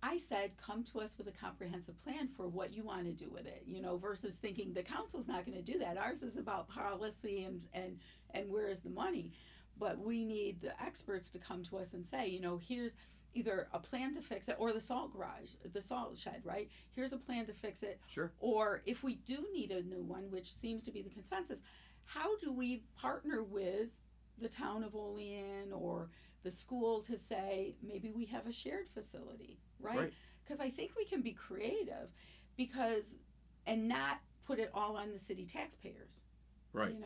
I said, come to us with a comprehensive plan for what you want to do with it, versus thinking the council's not going to do that. Ours is about policy and where is the money. But we need the experts to come to us and say, here's either a plan to fix it, or the salt shed, right? Here's a plan to fix it. Sure. Or if we do need a new one, which seems to be the consensus, how do we partner with the town of Olean or the school to say, maybe we have a shared facility, right? Because I think we can be creative, and not put it all on the city taxpayers, right?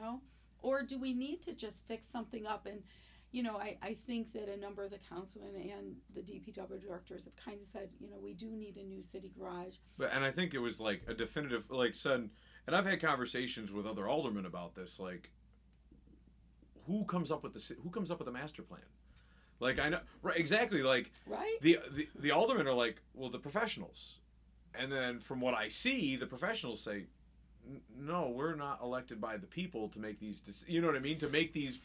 Or do we need to just fix something up? And I think that a number of the councilmen and the DPW directors have kind of said, we do need a new city garage. And I think it was like a definitive, like said, and I've had conversations with other aldermen about this, like who comes up with the master plan? Like I know, right? Exactly. Like right. The aldermen are like, well, the professionals, and then from what I see, the professionals say, no, we're not elected by the people to make these. You know what I mean? To make these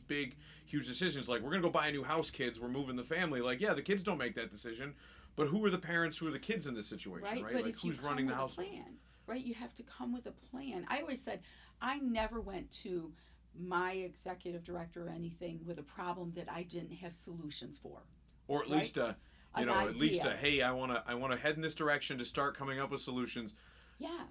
big, huge decisions. Like we're gonna go buy a new house, kids. We're moving the family. Like the kids don't make that decision, but who are the parents? Who are the kids in this situation? Right. But like if who's running the house? Plan, right. You have to come with a plan. I always said I never went to my executive director or anything with a problem that I didn't have solutions for, or at least hey, I want to head in this direction to start coming up with solutions. Yeah.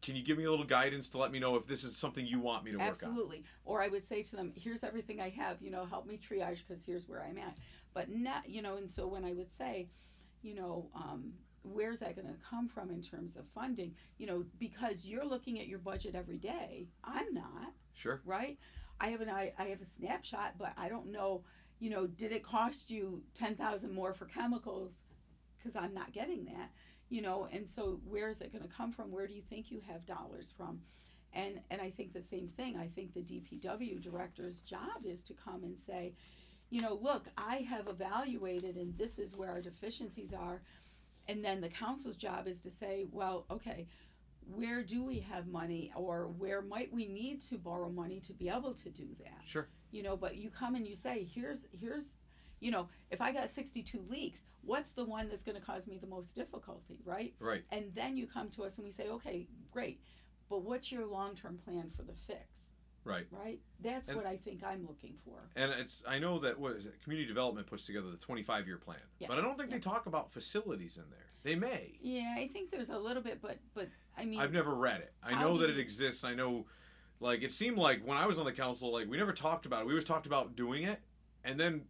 Can you give me a little guidance to let me know if this is something you want me to work on? Absolutely. Or I would say to them, here's everything I have, help me triage, because here's where I'm at. But not, and so when I would say, where's that going to come from in terms of funding? Because you're looking at your budget every day. I'm not. Sure. Right? I have a snapshot, but I don't know, did it cost you $10,000 more for chemicals? Because I'm not getting that. And so where is it going to come from? Where do you think you have dollars from? And I think the same thing. I think the DPW director's job is to come and say, look, I have evaluated, and this is where our deficiencies are. And then the council's job is to say, well, okay, where do we have money, or where might we need to borrow money to be able to do that? Sure. But you come and you say, here's you know, if I got 62 leaks, what's the one that's going to cause me the most difficulty, right? Right. And then you come to us and we say, okay, great, but what's your long-term plan for the fix? Right. Right? That's what I think I'm looking for. And I know that, what is it, community development puts together the 25-year plan. Yeah. But I don't think they talk about facilities in there. They may. Yeah, I think there's a little bit, but I mean, I've never read it. I know that it exists. I know, like, it seemed like when I was on the council, like, we never talked about it. We always talked about doing it. And then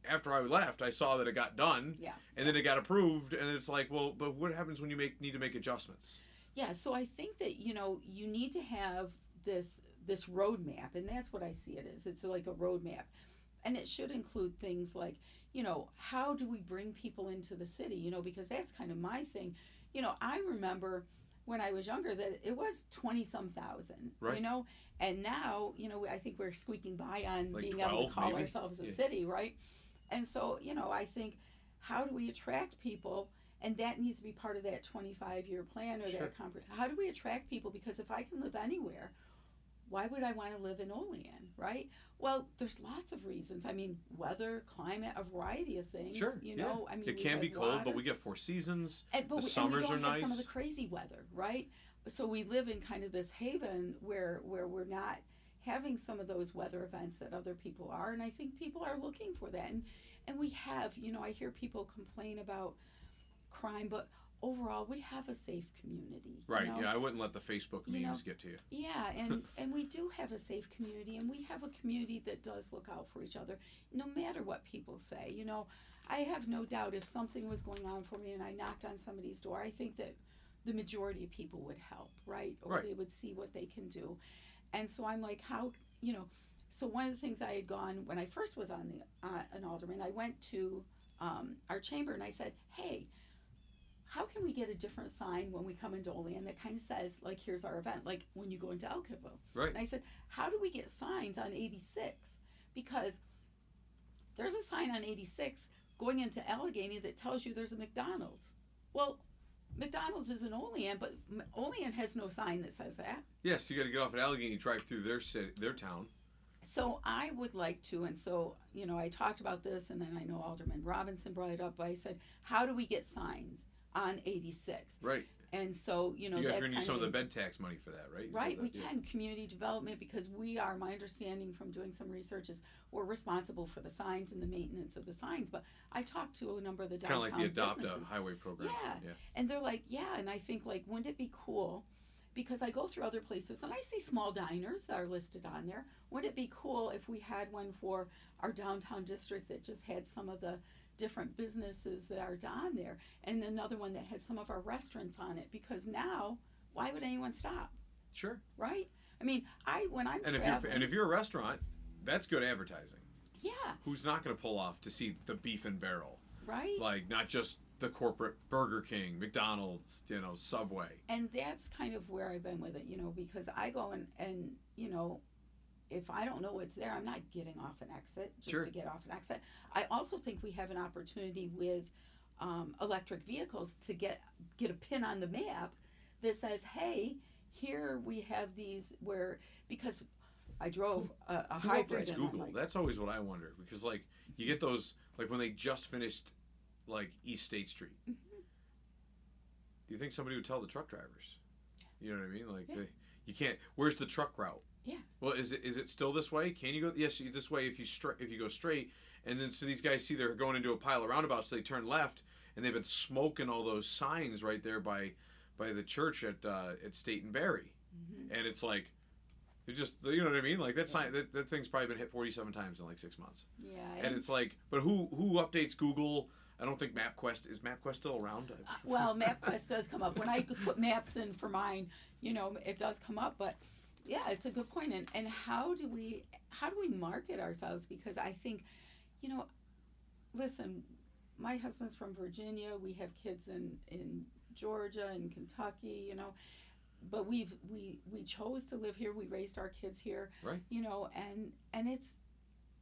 after I left, I saw that it got done. Yeah. And then it got approved. And it's like, well, but what happens when you need to make adjustments? Yeah, so I think that, you know, you need to have this roadmap, and that's what I see it as. It's like a roadmap. And it should include things like, you know, how do we bring people into the city? You know, because that's kind of my thing. You know, I remember when I was younger that it was 20-some thousand, right. You know, and now, you know, I think we're squeaking by on like being 12, able to call maybe? ourselves a city, right? And so, you know, I think, how do we attract people? And that needs to be part of that 25-year plan or Sure. that how do we attract people? Because if I can live anywhere, why would I want to live in Olean, right? Well, there's lots of reasons. I mean, weather, climate, a variety of things. Sure. You know, yeah. I mean, it can be cold, water. but we get 4 seasons. But the summers we don't are have nice. some of the crazy weather, right? So we live in kind of this haven where we're not having some of those weather events that other people are, and I think people are looking for that. And we have, you know, I hear people complain about crime, but overall we have a safe community. Right. You know? Yeah, I wouldn't let the Facebook memes You know, get to you. Yeah, and we do have a safe community, and we have a community that does look out for each other, no matter what people say. You know, I have no doubt if something was going on for me and I knocked on somebody's door, I think that the majority of people would help, right? Or right. they would see what they can do. And so I'm like, how, you know, so one of the things I had gone, when I first was on an alderman, I went to our chamber and I said, hey, how can we get a different sign when we come into Olean that kind of says, like, here's our event, like when you go into Elkiville. Right. And I said, how do we get signs on 86? Because there's a sign on 86 going into Allegheny that tells you there's a McDonald's. Well, McDonald's is in Olean, but Olean has no sign that says that. Yes, you got to get off at Allegheny, drive through their town. So I would like to, and so, you know, I talked about this, and then I know Alderman Robinson brought it up, but I said, how do we get signs on 86? Right. And so, you know, you guys that's are going to use some of kind the bed tax money for that, right? Right, we can. Community development, because we are, my understanding from doing some research is we're responsible for the signs and the maintenance of the signs. But I talked to a number of the downtown kind of like the Adopt businesses. a Highway program. Yeah. And they're like, yeah, and I think, like, wouldn't it be cool? Because I go through other places and I see small diners that are listed on there. Wouldn't it be cool if we had one for our downtown district that just had some of the different businesses that are on there, and another one that had some of our restaurants on it? Because now, why would anyone stop? Sure. Right? I mean, when I'm and traveling, if you're a restaurant, that's good advertising. Yeah. Who's not going to pull off to see the beef and barrel? Right. Like, not just the corporate Burger King, McDonald's, you know, Subway. And that's kind of where I've been with it, you know, because I go and you know, if I don't know what's there, I'm not getting off an exit just Sure. to get off an exit. I also think we have an opportunity with electric vehicles to get a pin on the map that says, hey, here we have these because I drove a Who hybrid. updates And Google? like, That's always what I wonder, because, like, you get those, like, when they just finished, like, East State Street. Mhm. Do you think somebody would tell the truck drivers? You know what I mean? Like, Yeah. you can't. Where's the truck route? Yeah. Well, is it still this way? Can you go? Yes, this way if you go straight. And then so these guys see they're going into a pile of roundabouts, so they turn left, and they've been smoking all those signs right there by the church at State and Barry, and it's like, it just, you know what I mean? Like, that sign, that thing's probably been hit 47 times in like 6 months. Yeah. And it's like, but who updates Google? I don't think MapQuest is MapQuest still around. Well, MapQuest does come up when I put maps in for mine. You know, it does come up, but yeah, it's a good point. And how do we market ourselves? Because I think, you know, listen, my husband's from Virginia. We have kids in Georgia and Kentucky. You know, but we chose to live here. We raised our kids here. Right. You know, and it's,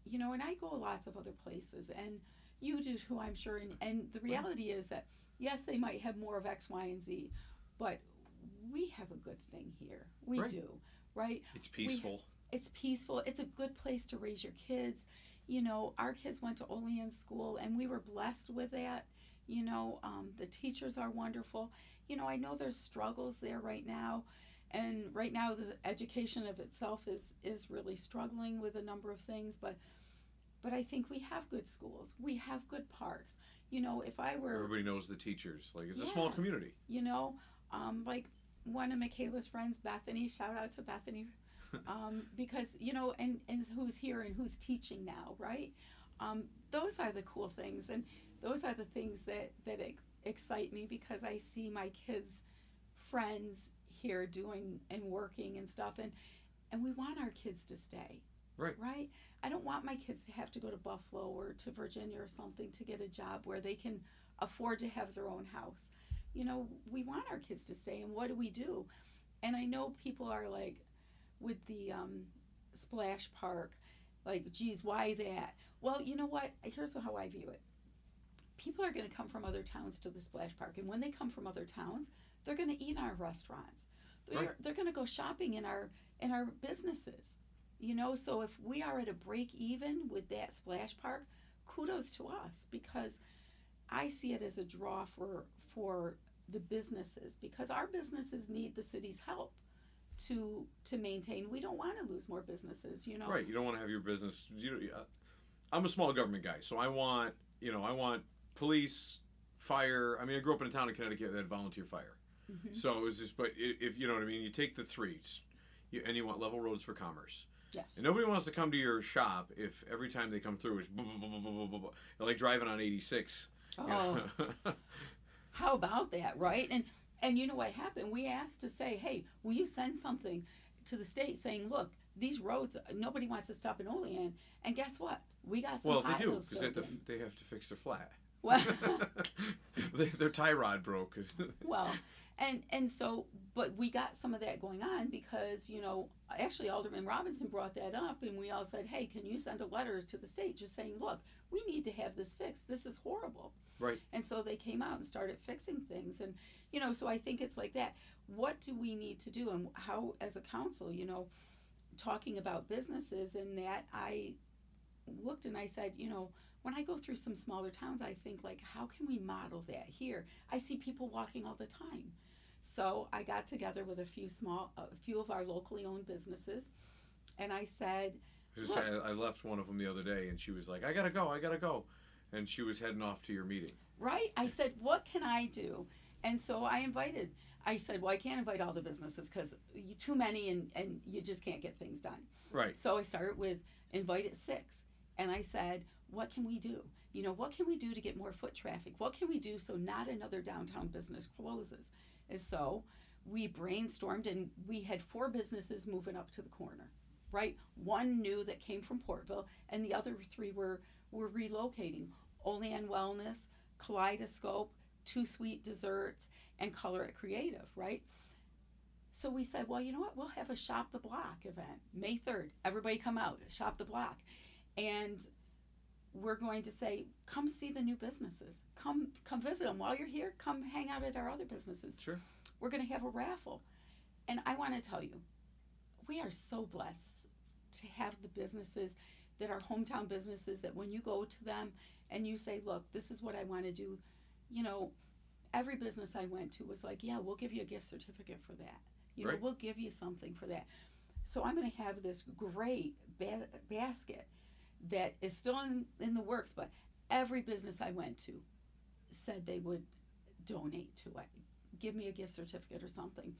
you know, and I go lots of other places, and you do too, I'm sure. And the reality is that yes, they might have more of X, Y, and Z, but we have a good thing here. We Right. do, right? It's peaceful. It's peaceful. It's a good place to raise your kids. our kids went to Olean School, and we were blessed with that. The teachers are wonderful. I know there's struggles there right now, and right now the education of itself is really struggling with a number of things. But I think we have good schools. We have good parks. If I were Everybody knows the teachers. Like, it's a Yes. small community. Like one of Michaela's friends, Bethany, shout out to Bethany, because, and who's here and who's teaching now, right? Those are the cool things, and those are the things that excite me, because I see my kids' friends here doing and working and stuff, and we want our kids to stay. Right? I don't want my kids to have to go to Buffalo or to Virginia or something to get a job where they can afford to have their own house. We want our kids to stay, and what do? And I know people are like, with the splash park, like, geez, why that? Well, you know what? Here's how I view it. People are going to come from other towns to the splash park, and when they come from other towns, they're going to eat in our restaurants. They're going to go shopping in our businesses. So if we are at a break even with that splash park, kudos to us, because I see it as a draw for the businesses, because our businesses need the city's help to maintain. We don't want to lose more businesses. Right. You don't want to have your business. I'm a small government guy, so I want police, fire. I mean, I grew up in a town in Connecticut that had volunteer fire. Mm-hmm. So it was just, but if you know what I mean, you take the three, and you want level roads for commerce. Yes. And nobody wants to come to your shop if every time they come through it's like driving on 86. Oh. How about that, right? And you know what happened? We asked to say, hey, will you send something to the state saying, look, these roads, nobody wants to stop in Olean. And guess what? We got some they do, because they have to fix their flat. Well, their tie rod broke. Well, and so, but we got some of that going on because, actually Alderman Robinson brought that up, and we all said, hey, can you send a letter to the state just saying, look, we need to have this fixed. This is horrible. Right. And so they came out and started fixing things. And, so I think it's like that. What do we need to do? And how, as a council, talking about businesses, and that I looked and I said, when I go through some smaller towns, I think, like, how can we model that here? I see people walking all the time. So I got together with a few of our locally owned businesses, and I said, I left one of them the other day, and she was like, I gotta go. And she was heading off to your meeting. Right. I said, what can I do? And so I said, well, I can't invite all the businesses because too many, and you just can't get things done. Right. So I started with invited 6. And I said, what can we do? What can we do to get more foot traffic? What can we do so not another downtown business closes? And so we brainstormed, and we had 4 businesses moving up to the corner, right? One new that came from Portville, and the other 3 were relocating. Olean Wellness, Kaleidoscope, 2 Sweet Desserts, and Color It Creative, right? So we said, well, you know what? We'll have a Shop the Block event, May 3rd. Everybody come out, Shop the Block. And we're going to say, come see the new businesses. Come visit them. While you're here, come hang out at our other businesses. Sure. We're going to have a raffle. And I want to tell you, we are so blessed to have the businesses that are hometown businesses, that when you go to them and you say, look, this is what I want to do, every business I went to was like, yeah, we'll give you a gift certificate for that. Right. We'll give you something for that. So I'm going to have this great basket that is still in the works, but every business I went to said they would donate to it, give me a gift certificate or something.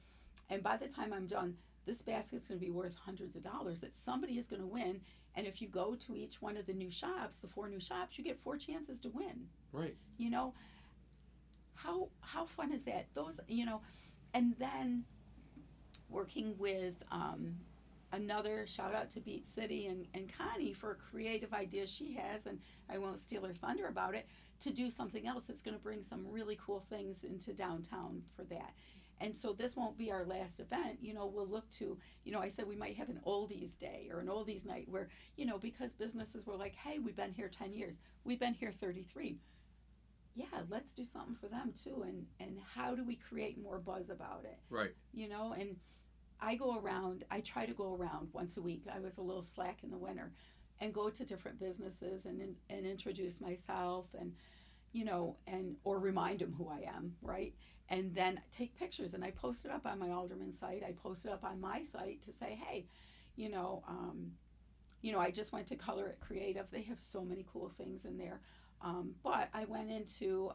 And by the time I'm done, this basket's going to be worth hundreds of dollars that somebody is going to win. And if you go to each one of the new shops, the 4 new shops, you get 4 chances to win. Right. How fun is that? And then working with another, shout out to Beat City and Connie for creative ideas she has, and I won't steal her thunder about it, to do something else that's going to bring some really cool things into downtown for that. And so this won't be our last event. We'll look to, I said we might have an oldies day or an oldies night where, because businesses were like, hey, we've been here 10 years. We've been here 33. Yeah, let's do something for them too. And how do we create more buzz about it? Right. And I try to go around once a week. I was a little slack in the winter. and go to different businesses and introduce myself and, you know, and or remind them who I am, right? And then take pictures, and I post it up on my Alderman site. I post it up on my site to say, hey, you know, I just went to Color It Creative. They have so many cool things in there. But I went into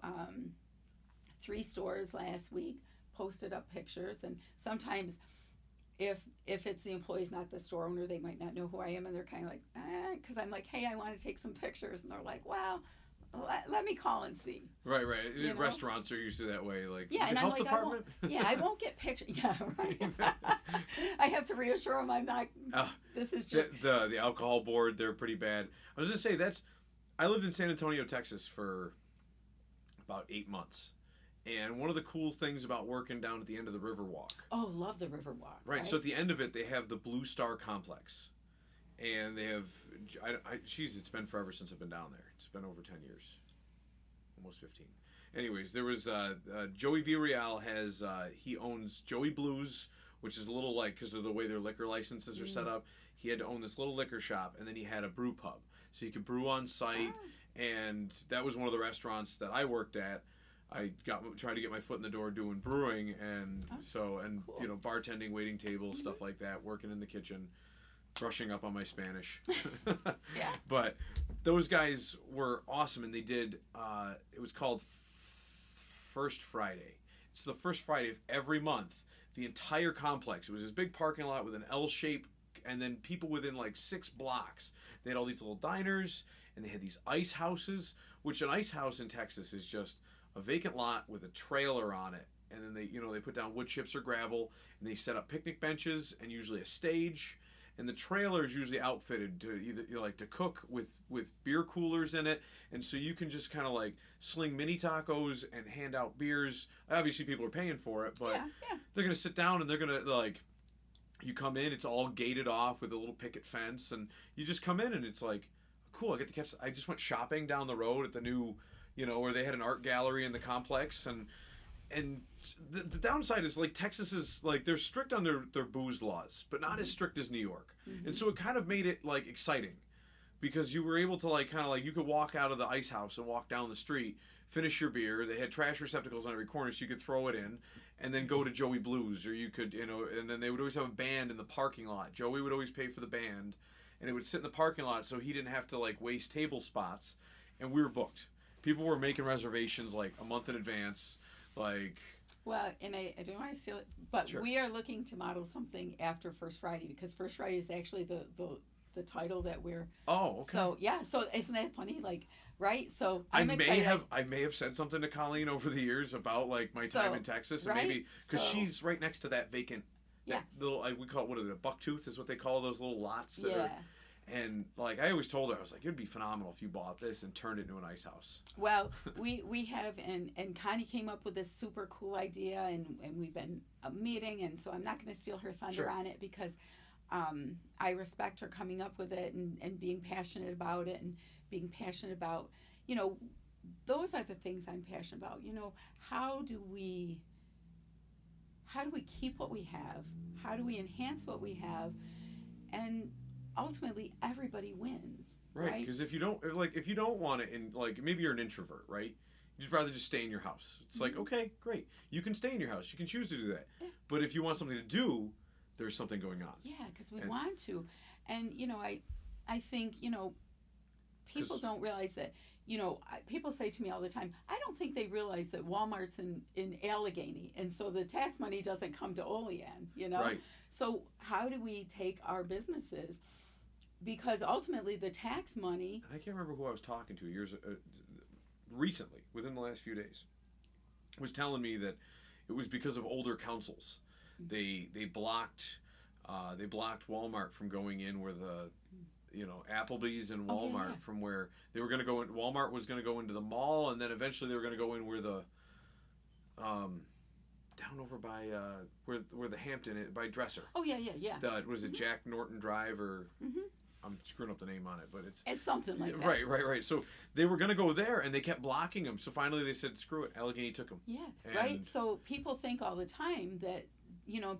3 stores last week, posted up pictures, and sometimes if it's the employees, not the store owner, they might not know who I am, and they're kind of like, because I'm like, hey, I want to take some pictures, and they're like, well, let me call and see. Right. You know? Restaurants are usually that way. Like, yeah, and the I'm health like, department? I won't get pictures. Yeah, right. I have to reassure them I'm not. This is just the alcohol board. They're pretty bad. I was gonna say I lived in San Antonio, Texas for about 8 months. And one of the cool things about working down at the end of the Riverwalk. Oh, love the Riverwalk. Right. So at the end of it, they have the Blue Star Complex. And they have, it's been forever since I've been down there. It's been over 10 years. Almost 15. Anyways, there was, Joey Villarreal he owns Joey Blues, which is a little like, because of the way their liquor licenses are set up, he had to own this little liquor shop, and then he had a brew pub. So you could brew on site, and that was one of the restaurants that I worked at. I tried to get my foot in the door doing brewing, and cool. You know, bartending, waiting tables, stuff like that, working in the kitchen, brushing up on my Spanish. Yeah. But those guys were awesome, and they did, it was called First Friday. It's the first Friday of every month. The entire complex, it was this big parking lot with an L shape, and then people within like 6 blocks. They had all these little diners, and they had these ice houses, which an ice house in Texas is just a vacant lot with a trailer on it. And then they put down wood chips or gravel, and they set up picnic benches and usually a stage. And the trailer is usually outfitted to either to cook with beer coolers in it, and so you can just kind of like sling mini tacos and hand out beers. Obviously, people are paying for it, but they're gonna sit down and they're gonna like. You come in, it's all gated off with a little picket fence, and you just come in and it's like, cool. I get to catch. I just went shopping down the road at the new, where they had an art gallery in the complex, and the downside is like Texas is like they're strict on their booze laws, but not as strict as New York. And so it kind of made it like exciting because you were able to like kind of like you could walk out of the ice house and walk down the street, finish your beer. They had trash receptacles on every corner so you could throw it in and then go to Joey Blues, or you could, and then they would always have a band in the parking lot. Joey would always pay for the band, and it would sit in the parking lot so he didn't have to like waste table spots, and we were booked. People were making reservations like a month in advance. Like, well, and I don't want to steal it, but sure. We are looking to model something after First Friday because First Friday is actually the title that we're. Oh, okay. So yeah, so isn't that funny? Like, right? So I'm excited. I may have said something to Colleen over the years about like my time in Texas, and maybe because she's right next to that vacant. Yeah. Little we call it, what is it, a bucktooth is what they call those little lots that are. And like I always told her, I was like, it'd be phenomenal if you bought this and turned it into an ice house. Well, we have, and Connie came up with this super cool idea, and we've been meeting, and so I'm not going to steal her thunder on it because I respect her coming up with it and being passionate about it and being passionate about, those are the things I'm passionate about. How do we keep what we have? How do we enhance what we have? And ultimately everybody wins, right? Because if you don't want it, and like maybe you're an introvert, right? You'd rather just stay in your house. It's like, okay, great, you can stay in your house, you can choose to do that. But if you want something to do, there's something going on. Because we want to. And I think people don't realize that. People say to me all the time, I don't think they realize that Walmart's in Allegheny, and so the tax money doesn't come to Olean, Right. So how do we take our businesses? Because ultimately the tax money... I can't remember who I was talking to recently, within the last few days, was telling me that it was because of older councils. They blocked Walmart from going in where the... Applebee's and Walmart from where they were going to go in. Walmart was going to go into the mall, and then eventually they were going to go in where the down over by where the Hampton is, by Dresser. Oh yeah. Was it Jack Norton Drive or I'm screwing up the name on it, but it's something like that. Right. So they were going to go there, and they kept blocking them. So finally they said, "Screw it." Allegheny took them. Yeah, right. So people think all the time that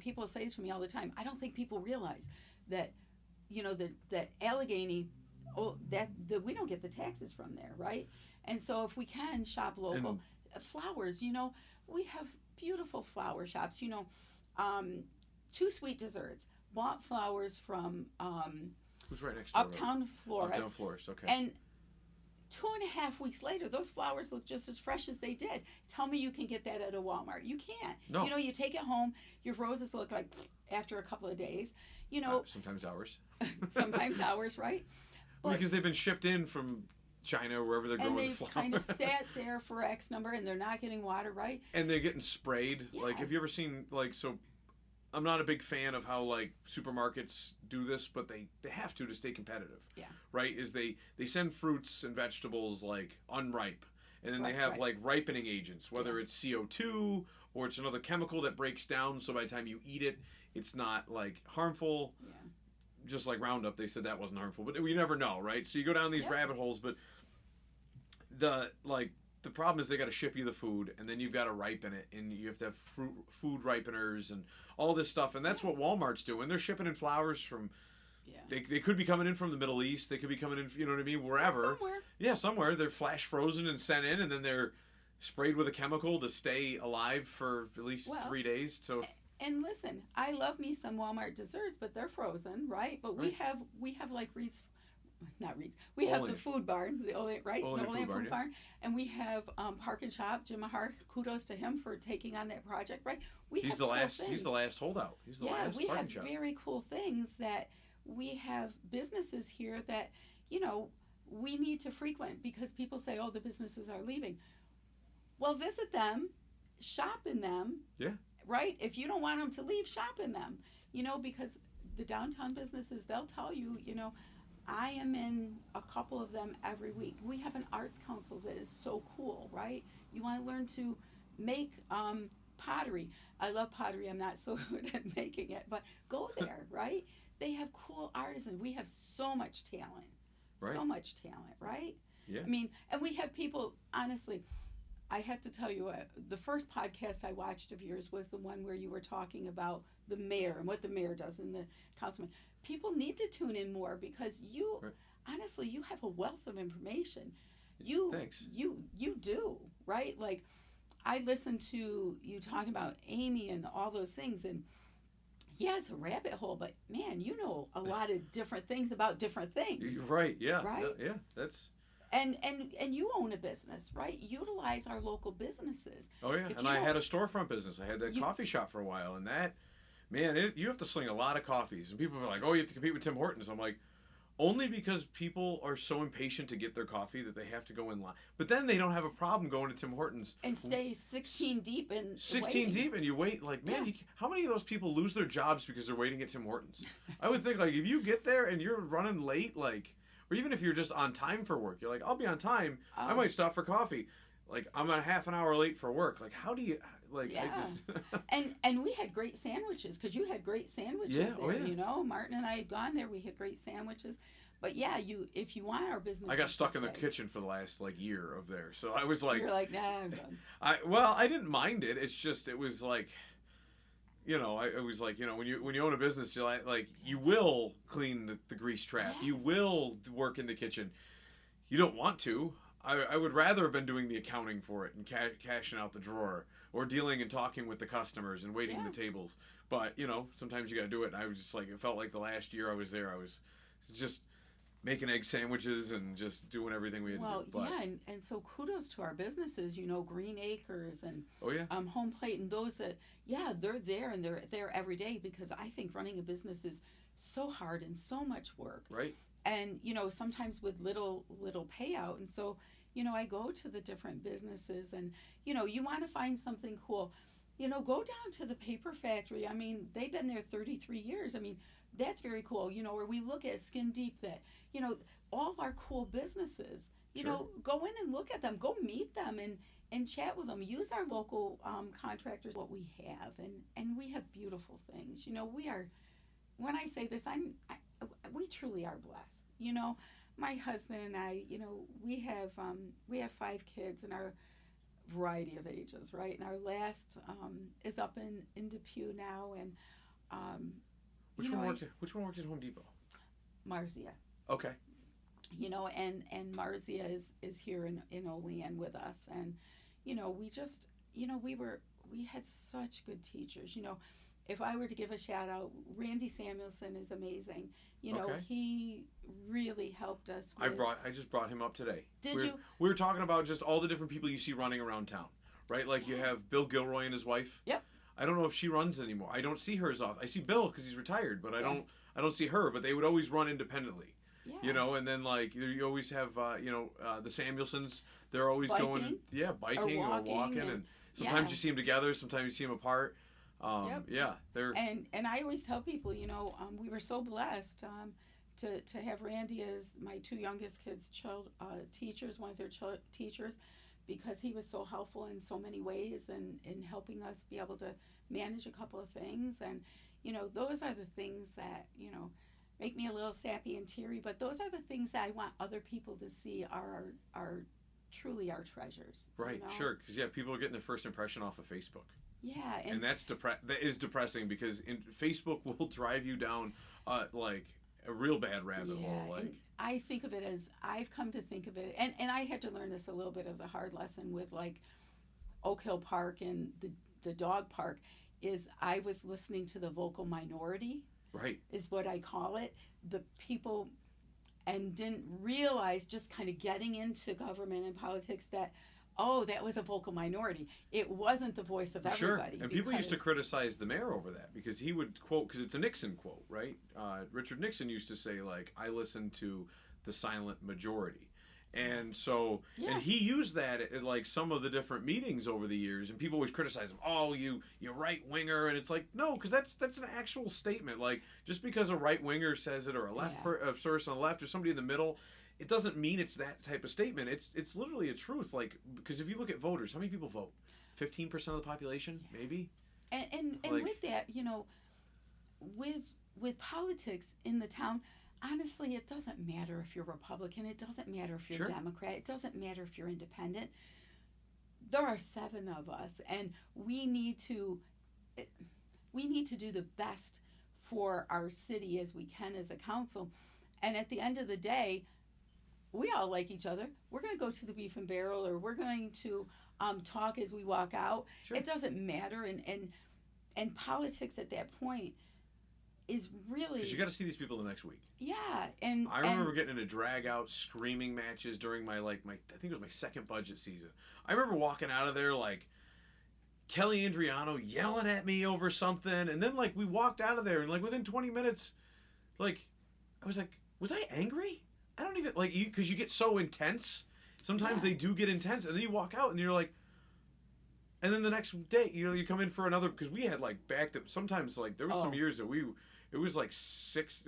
people say to me all the time, I don't think people realize that. That Allegheny oh, that we don't get the taxes from there, right? And so if we can shop local, And flowers, we have beautiful flower shops. Two Sweet Desserts bought flowers from who's right next door? Uptown Florist. Uptown Florist, okay. And 2.5 weeks later, those flowers look just as fresh as they did. Tell me you can get that at a Walmart. You can't. No. You take it home, your roses look like after a couple of days. Sometimes hours. Sometimes hours, right? Because they've been shipped in from China or wherever they're and growing they've the flowers. kind of sat there for X number, and they're not getting water, right? And they're getting sprayed. Yeah. Like, have you ever seen, like, so I'm not a big fan of how, like, supermarkets do this, but they have to stay competitive. Yeah. Right? Is they send fruits and vegetables, like, unripe. And then they have, Right. like, ripening agents, whether it's CO2 or it's another chemical that breaks down, so by the time you eat it, it's not, like, harmful. Yeah. Just like Roundup, they said that wasn't harmful, but you never know, right? So you go down these rabbit holes, but the problem is they got to ship you the food, and then you've got to ripen it, and you have to have food ripeners and all this stuff, and that's what Walmart's doing. They're shipping in flowers from. Yeah. They could be coming in from the Middle East. They could be coming in, you know what I mean, wherever. Somewhere. Yeah, somewhere. They're flash frozen and sent in, and then they're sprayed with a chemical to stay alive for at least 3 days. So. And listen, I love me some Walmart desserts, but they're frozen, right? But we have like Reed's, not Reed's. We have the Food Barn, the Olean Food Barn, and we have Park and Shop. Jim Mahar, kudos to him for taking on that project, right? He's the last holdout. He's the last we Park have and Shop. very cool things that we have businesses here that we need to frequent because people say, oh, the businesses are leaving. Well, visit them, shop in them. Yeah. Right? If you don't want them to leave, shop in them. Because the downtown businesses, they'll tell you, I am in a couple of them every week. We have an arts council that is so cool, right? You want to learn to make pottery. I love pottery. I'm not so good at making it, but go there, right? They have cool artisans. We have so much talent. Right. So much talent, right? Yeah. I mean, and we have people, honestly, I have to tell you, the first podcast I watched of yours was the one where you were talking about the mayor and what the mayor does and the councilman. People need to tune in more because honestly, you have a wealth of information. Thanks. You do, right? Like, I listened to you talking about Amy and all those things, and yeah, it's a rabbit hole, but man, you know a lot of different things about different things. Right, yeah. Right? Yeah, that's... And you own a business, right? Utilize our local businesses. Oh, yeah. And I had a storefront business. I had that coffee shop for a while. And that, man, you have to sling a lot of coffees. And people are like, oh, you have to compete with Tim Hortons. I'm like, only because people are so impatient to get their coffee that they have to go in line. But then they don't have a problem going to Tim Hortons. And stay 16 deep and 16 deep and you wait. Like, man, how many of those people lose their jobs because they're waiting at Tim Hortons? I would think, like, if you get there and you're running late, like... Or even if you're just on time for work, you're like, I'll be on time. I might stop for coffee. Like, I'm a half an hour late for work. Like, how do you, like, I just... and we had great sandwiches, because you had great sandwiches there, Martin and I had gone there. We had great sandwiches. But, yeah, if you want our business... I got stuck in the kitchen for the last, like, year of there. So I was like... You're like, nah, I'm done. I didn't mind it. It's just, it was like... I was like, when you own a business, you're like you will clean the grease trap. Yes. You will work in the kitchen. You don't want to. I would rather have been doing the accounting for it and cashing out the drawer or dealing and talking with the customers and waiting the tables. But, sometimes you got to do it. And I was just like, it felt like the last year I was there, I was just making egg sandwiches and just doing everything we had to do. Well, yeah, and so kudos to our businesses, Green Acres and Home Plate and those that, they're there and they're there every day, because I think running a business is so hard and so much work. Right. And, sometimes with little payout. And so, I go to the different businesses and, you want to find something cool. Go down to the paper factory. I mean, they've been there 33 years. I mean, that's very cool. Where we look at Skin Deep, that, all of our cool businesses, go in and look at them, go meet them and chat with them. Use our local contractors, what we have, and we have beautiful things. We are, when I say this, we truly are blessed. My husband and I, we have 5 kids in our variety of ages, right? And our last is up in Depew now, and which one worked at Home Depot? Marzia. Okay. and Marzia is here in Olean with us, and we just we had such good teachers. If I were to give a shout out, Randy Samuelson is amazing. Okay. He really helped us I with. just brought him up today. Did you? We were talking about just all the different people you see running around town, right? Like you have Bill Gilroy and his wife. Yep. I don't know if she runs anymore. I don't see her as often. I see Bill because he's retired, but I Yeah. don't see her. But they would always run independently. Yeah. And then like you always have the Samuelsons. They're always Biking. biking or walking, and sometimes you see them together, sometimes you see them apart. Yep. Yeah, they're And I always tell people, we were so blessed to have Randy as my two youngest kids' teachers, one of their teachers, because he was so helpful in so many ways and in helping us be able to manage a couple of things. And those are the things that make me a little sappy and teary, but those are the things that I want other people to see are truly our treasures. right. Sure, because people are getting their first impression off of Facebook. Yeah, And that is depressing because Facebook will drive you down like a real bad rabbit hole. Like, and I think of it as, I've come to think of it, and I had to learn this a little bit of the hard lesson with like Oak Hill Park and the dog park, is I was listening to the vocal minority, right, is what I call it, the people, and didn't realize, just kind of getting into government and politics, that that was a vocal minority. It wasn't the voice of everybody. Sure. And people used to criticize the mayor over that because he would quote, because it's a Nixon quote, right? Richard Nixon used to say, like, I listen to the silent majority. And so, and he used that at like some of the different meetings over the years, and people always criticize him. Oh, you right winger, and it's like, no, because that's an actual statement. Like, just because a right winger says it, or a left person on the left, or somebody in the middle, it doesn't mean it's that type of statement. It's literally a truth. Like, because if you look at voters, how many people vote? 15% of the population, maybe. And like, with that, with politics in the town, honestly, it doesn't matter if you're Republican. It doesn't matter if you're Democrat. It doesn't matter if you're independent. There are 7 of us, and we need to do the best for our city as we can as a council. And at the end of the day, we all like each other. We're going to go to the Beef and Barrel, or we're going to talk as we walk out. Sure. It doesn't matter, and politics at that point is really, because you got to see these people the next week. Yeah, and I remember getting into drag out screaming matches during my I think it was my second budget season. I remember walking out of there like Kelly Andriano yelling at me over something, and then like we walked out of there, and like within 20 minutes, like I was like, was I angry? I don't even like you, because you get so intense. Sometimes they do get intense, and then you walk out and you're like, and then the next day, you come in for another, because we had like sometimes like there was some years that it was like 6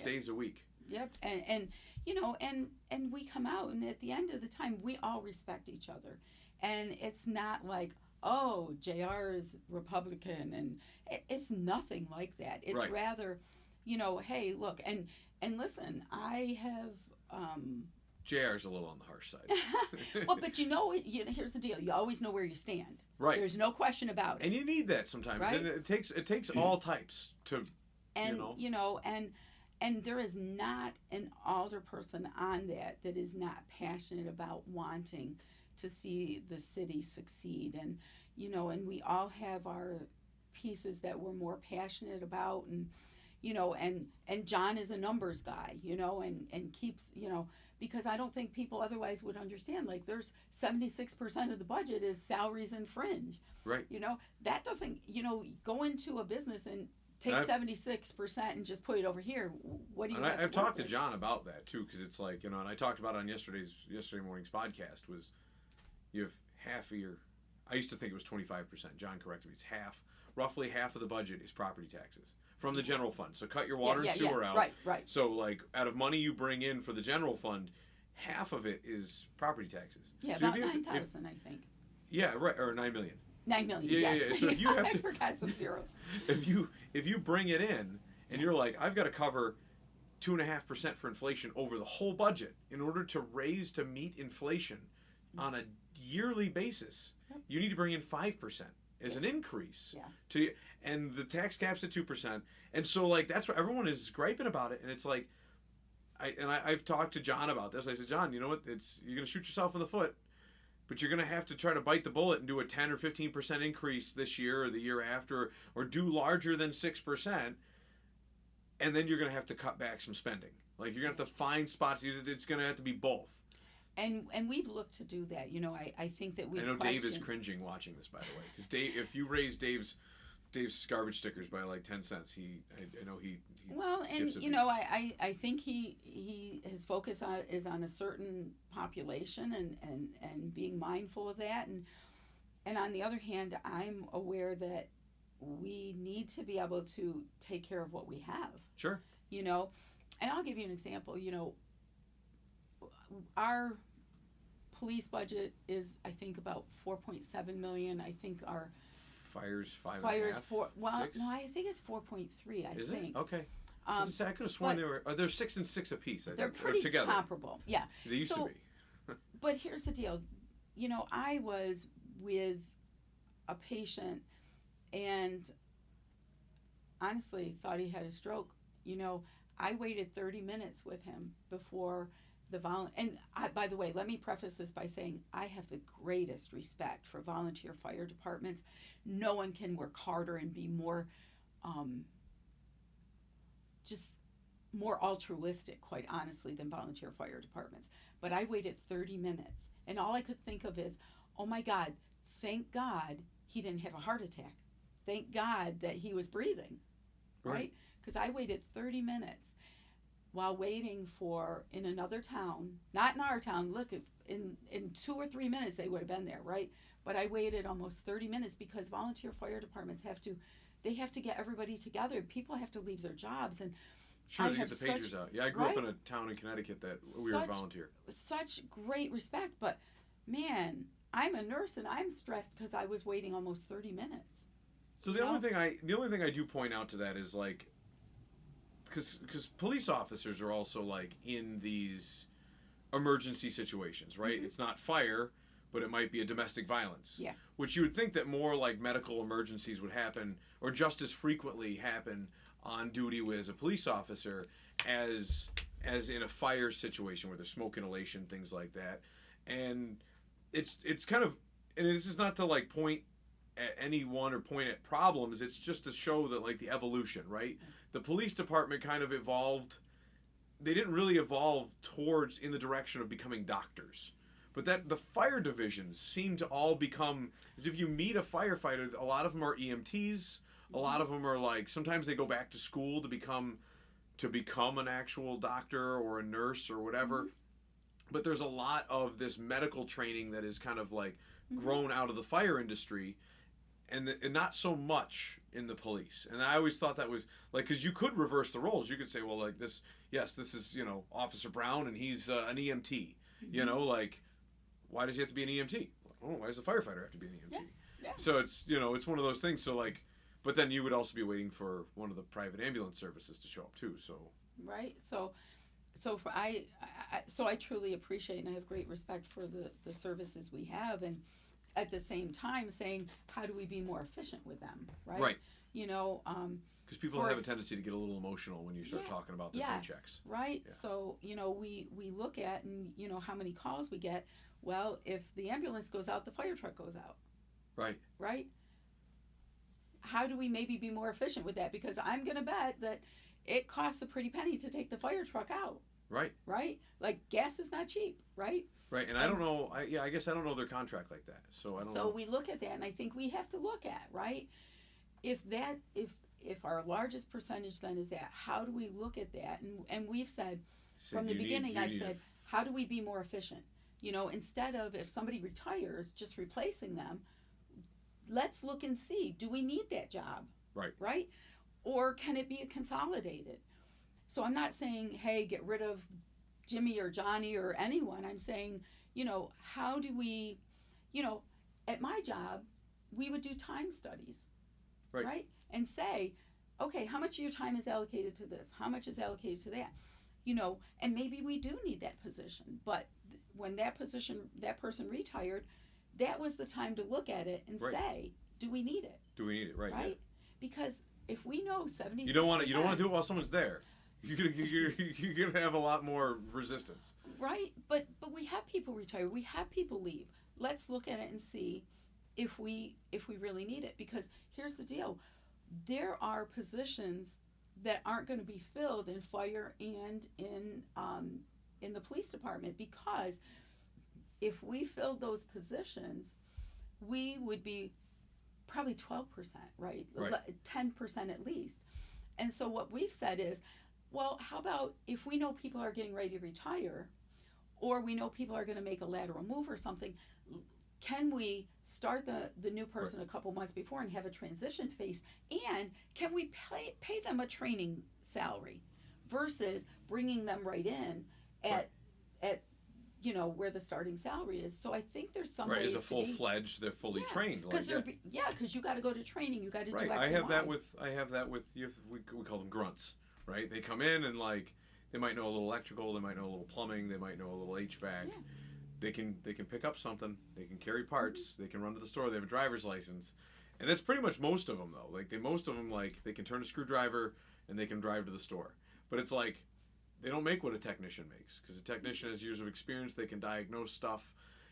days a week. Yep, and we come out, and at the end of the time, we all respect each other, and it's not like, oh, JR is Republican, and it's nothing like that. It's rather, hey, look, and listen, I have. JR's a little on the harsh side. Well, but here's the deal. You always know where you stand. Right. There's no question about it. And you need that sometimes. Right? And it takes all types to, and and there is not an alder person on that is not passionate about wanting to see the city succeed. And and we all have our pieces that we're more passionate about, and and John is a numbers guy, and keeps, because I don't think people otherwise would understand. Like, there's 76% of the budget is salaries and fringe. Right. That doesn't, go into a business and take 76% and just put it over here. What do you? And I've talked to John about that too, because it's like, and I talked about it on yesterday morning's podcast, was you have half of your. I used to think it was 25%. John corrected me. It's roughly half of the budget is property taxes from the general fund. So cut your water and sewer out. Right. So like out of money you bring in for the general fund, half of it is property taxes. Yeah, so about 9,000, I think. Yeah, right, or 9 million. 9 million. Yeah. So if you have to, I forgot some zeros. If you bring it in and you're like, I've got to cover 2.5% for inflation over the whole budget in order to meet inflation on a yearly basis, you need to bring in 5% as an increase and the tax cap's at 2%, and so like that's what everyone is griping about it, and it's like, I've talked to John about this. I said, John, you know what? You're going to shoot yourself in the foot, but you're going to have to try to bite the bullet and do a 10 or 15% increase this year or the year after, or do larger than 6%, and then you're going to have to cut back some spending. Like, you're going to have to find spots. It's going to have to be both. And we've looked to do that. You know, I think that we've I know Dave is cringing watching this, by the way, because if you raise Dave's garbage stickers by like 10 cents, I know he well, and you know, I think his focus is on a certain population and being mindful of that, and on the other hand, I'm aware that we need to be able to take care of what we have. Sure. You know, and I'll give you an example. You know, our police budget is, I think, about $4.7 million. I think our Fires 5.5. Well, 6? no, I think it's 4.3. I Is think. it? Okay. I could have sworn they're 6 and 6 apiece. They're pretty together. comparable. Yeah. They used to be. But here's the deal. You know, I was with a patient and honestly thought he had a stroke. You know, I waited 30 minutes with him before by the way, let me preface this by saying I have the greatest respect for volunteer fire departments. No one can work harder and be more, just more altruistic, quite honestly, than volunteer fire departments. But I waited 30 minutes, and all I could think of is, oh my God, thank God he didn't have a heart attack. Thank God that he was breathing, right? Because I waited 30 minutes while waiting in another town, not in our town. Look, in 2 or 3 minutes they would have been there, right? But I waited almost 30 minutes because volunteer fire departments have to get everybody together. People have to leave their jobs, and sure, they get the pagers out. Yeah, I grew up in a town in Connecticut that we were volunteer. Such great respect, but man, I'm a nurse and I'm stressed because I was waiting almost 30 minutes. So the only thing I do point out to that is like, because police officers are also like in these emergency situations, right? Mm-hmm. It's not fire, but it might be a domestic violence. Yeah. Which you would think that more like medical emergencies would happen, or just as frequently happen on duty as a police officer as in a fire situation where there's smoke inhalation, things like that. And it's kind of, and this is not to like point at anyone or point at problems, it's just to show that like the evolution, right? The police department kind of evolved. They didn't really evolve towards in the direction of becoming doctors, but that the fire divisions seem to all become, as if you meet a firefighter, a lot of them are EMTs, a lot of them are like, sometimes they go back to school to become an actual doctor or a nurse or whatever. Mm-hmm. But there's a lot of this medical training that is kind of like grown out of the fire industry, and not so much in the police. And I always thought that was like, because you could reverse the roles. You could say, well, like this is, you know, Officer Brown and he's an EMT. Mm-hmm. You know, like, why does he have to be an EMT? Oh, why does the firefighter have to be an EMT? Yeah. So it's, you know, it's one of those things. So like, but then you would also be waiting for one of the private ambulance services to show up too. So right. So I truly appreciate and I have great respect for the services we have, and at the same time saying, how do we be more efficient with them, right? Right. You know, because people have a tendency to get a little emotional when you start talking about their paychecks. Right. Yeah. So, you know, we look at, and you know, how many calls we get. Well, if the ambulance goes out, the fire truck goes out. Right. Right. How do we maybe be more efficient with that? Because I'm going to bet that it costs a pretty penny to take the fire truck out. Right. Right. Like gas is not cheap. Right. Right, and I don't know. I guess I don't know their contract like that, so I don't know. So we look at that, and I think we have to look at, right, if our largest percentage then is that, how do we look at that? And we've said from the beginning, I've said, how do we be more efficient? You know, instead of if somebody retires, just replacing them, let's look and see, do we need that job? Right. Right, or can it be consolidated? So I'm not saying, hey, get rid of Jimmy or Johnny or anyone. I'm saying, you know, how do we, you know, at my job, we would do time studies, right? And say, okay, how much of your time is allocated to this? How much is allocated to that? You know, and maybe we do need that position, but when that person retired, that was the time to look at it and say, do we need it? Do we need it? Right. Right. Yeah. Because if we know 70%, you don't want to do it while someone's there. you're gonna have a lot more resistance. Right, but we have people retire, we have people leave. Let's look at it and see if we really need it, because here's the deal: there are positions that aren't going to be filled in fire and in the police department, because if we filled those positions, we would be probably 12%, right? Right. 10% at least. And so what we've said is, well, how about if we know people are getting ready to retire, or we know people are going to make a lateral move or something, can we start the new person Right. a couple months before and have a transition phase? And can we pay them a training salary versus bringing them right in Right. at where the starting salary is? So I think there's some Right, ways as a to full be, fledged, they're fully yeah, trained. because Like, because you got to go to training, you got to do right. X I and have that Y. with we call them grunts, right? They come in and like they might know a little electrical, they might know a little plumbing, they might know a little HVAC. Yeah. They can pick up something, they can carry parts, they can run to the store, they have a driver's license, and that's pretty much most of them though. Like most of them, like they can turn a screwdriver and they can drive to the store. But it's like they don't make what a technician makes, because a technician has years of experience, they can diagnose stuff.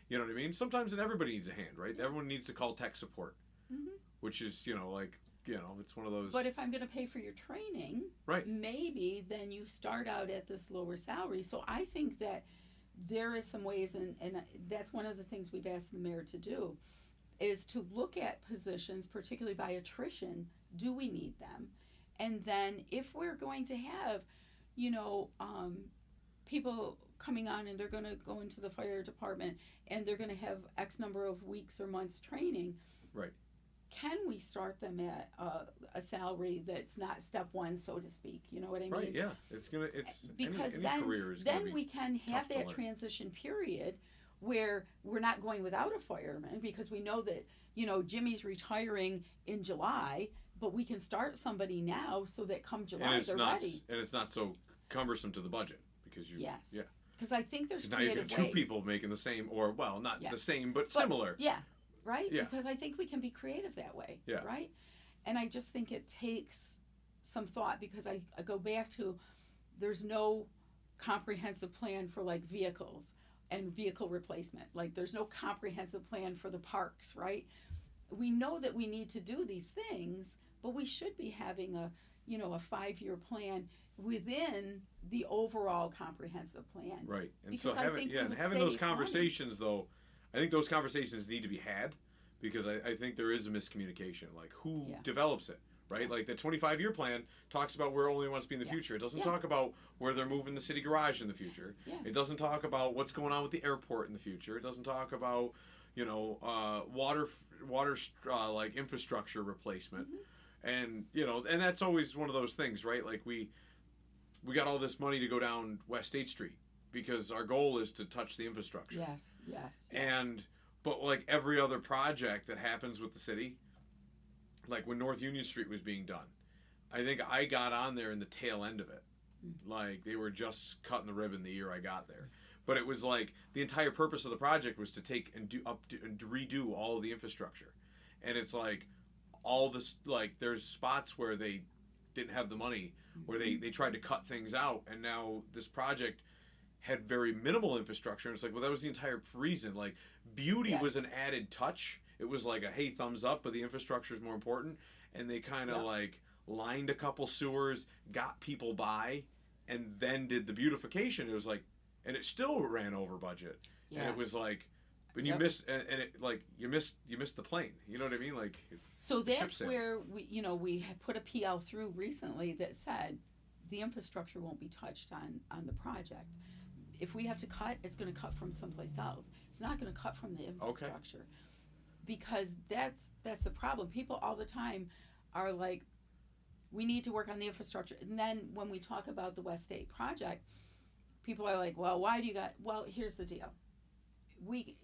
You know what I mean? Sometimes everybody needs a hand, right? Everyone needs to call tech support, Hmm. which is it's one of those. But if I'm going to pay for your training, Right. maybe then you start out at this lower salary. So I think that there is some ways, and that's one of the things we've asked the mayor to do, is to look at positions, particularly by attrition. Do we need them? And then if we're going to have, people coming on and they're going to go into the fire department and they're going to have X number of weeks or months training. Right. Can we start them at a salary that's not step one, so to speak? You know what I mean? Right. Yeah. It's Because any then, career is gonna be we can have tough to that learn. transition period where we're not going without a fireman, because we know that Jimmy's retiring in July, but we can start somebody now so that come July they're ready. And it's not so cumbersome to the budget, because you. Yes. Yeah. Because I think there's Because now you've creative got two ways. people making the same, or well, not Yeah. the same, but similar. Yeah, right? Yeah. Because I think we can be creative that way, Yeah. right? And I just think it takes some thought, because I go back to, there's no comprehensive plan for like vehicles and vehicle replacement. Like there's no comprehensive plan for the parks, right? We know that we need to do these things, but we should be having a 5-year plan within the overall comprehensive plan. Right. And Because so I having think we and would having those save money. conversations though, I think those conversations need to be had, because I think there is a miscommunication. Like who Yeah. develops it, right? Yeah. Like the 25-year plan talks about where only wants to be in the Yeah. future. It doesn't Yeah. talk about where they're moving the city garage in the future. Yeah. It doesn't talk about what's going on with the airport in the future. It doesn't talk about water like infrastructure replacement. Mm-hmm. And that's always one of those things, right? Like we got all this money to go down West State Street because our goal is to touch the infrastructure. Yes. But like every other project that happens with the city, like when North Union Street was being done, I think I got on there in the tail end of it. Mm-hmm. Like they were just cutting the ribbon the year I got there. But it was like the entire purpose of the project was to take and redo all of the infrastructure. And it's like all this, like there's spots where they didn't have the money, where they tried to cut things out, and now this project had very minimal infrastructure. And it's like, well, that was the entire reason. Like beauty Yes. was an added touch. It was like a hey, thumbs up, but the infrastructure is more important. And they kind of like lined a couple sewers, got people by, and then did the beautification. It was like, and it still ran over budget. Yeah. And it was like, but you Yep. missed, and it like you missed the plane. You know what I mean? Like, So the ship that's sailed. where we had put a PL through recently that said the infrastructure won't be touched on the project. If we have to cut, it's going to cut from someplace else. It's not going to cut from the infrastructure, because that's the problem. People all the time are like, we need to work on the infrastructure, and then when we talk about the West State project, people are like, well, why do you got? Well, here's the deal. We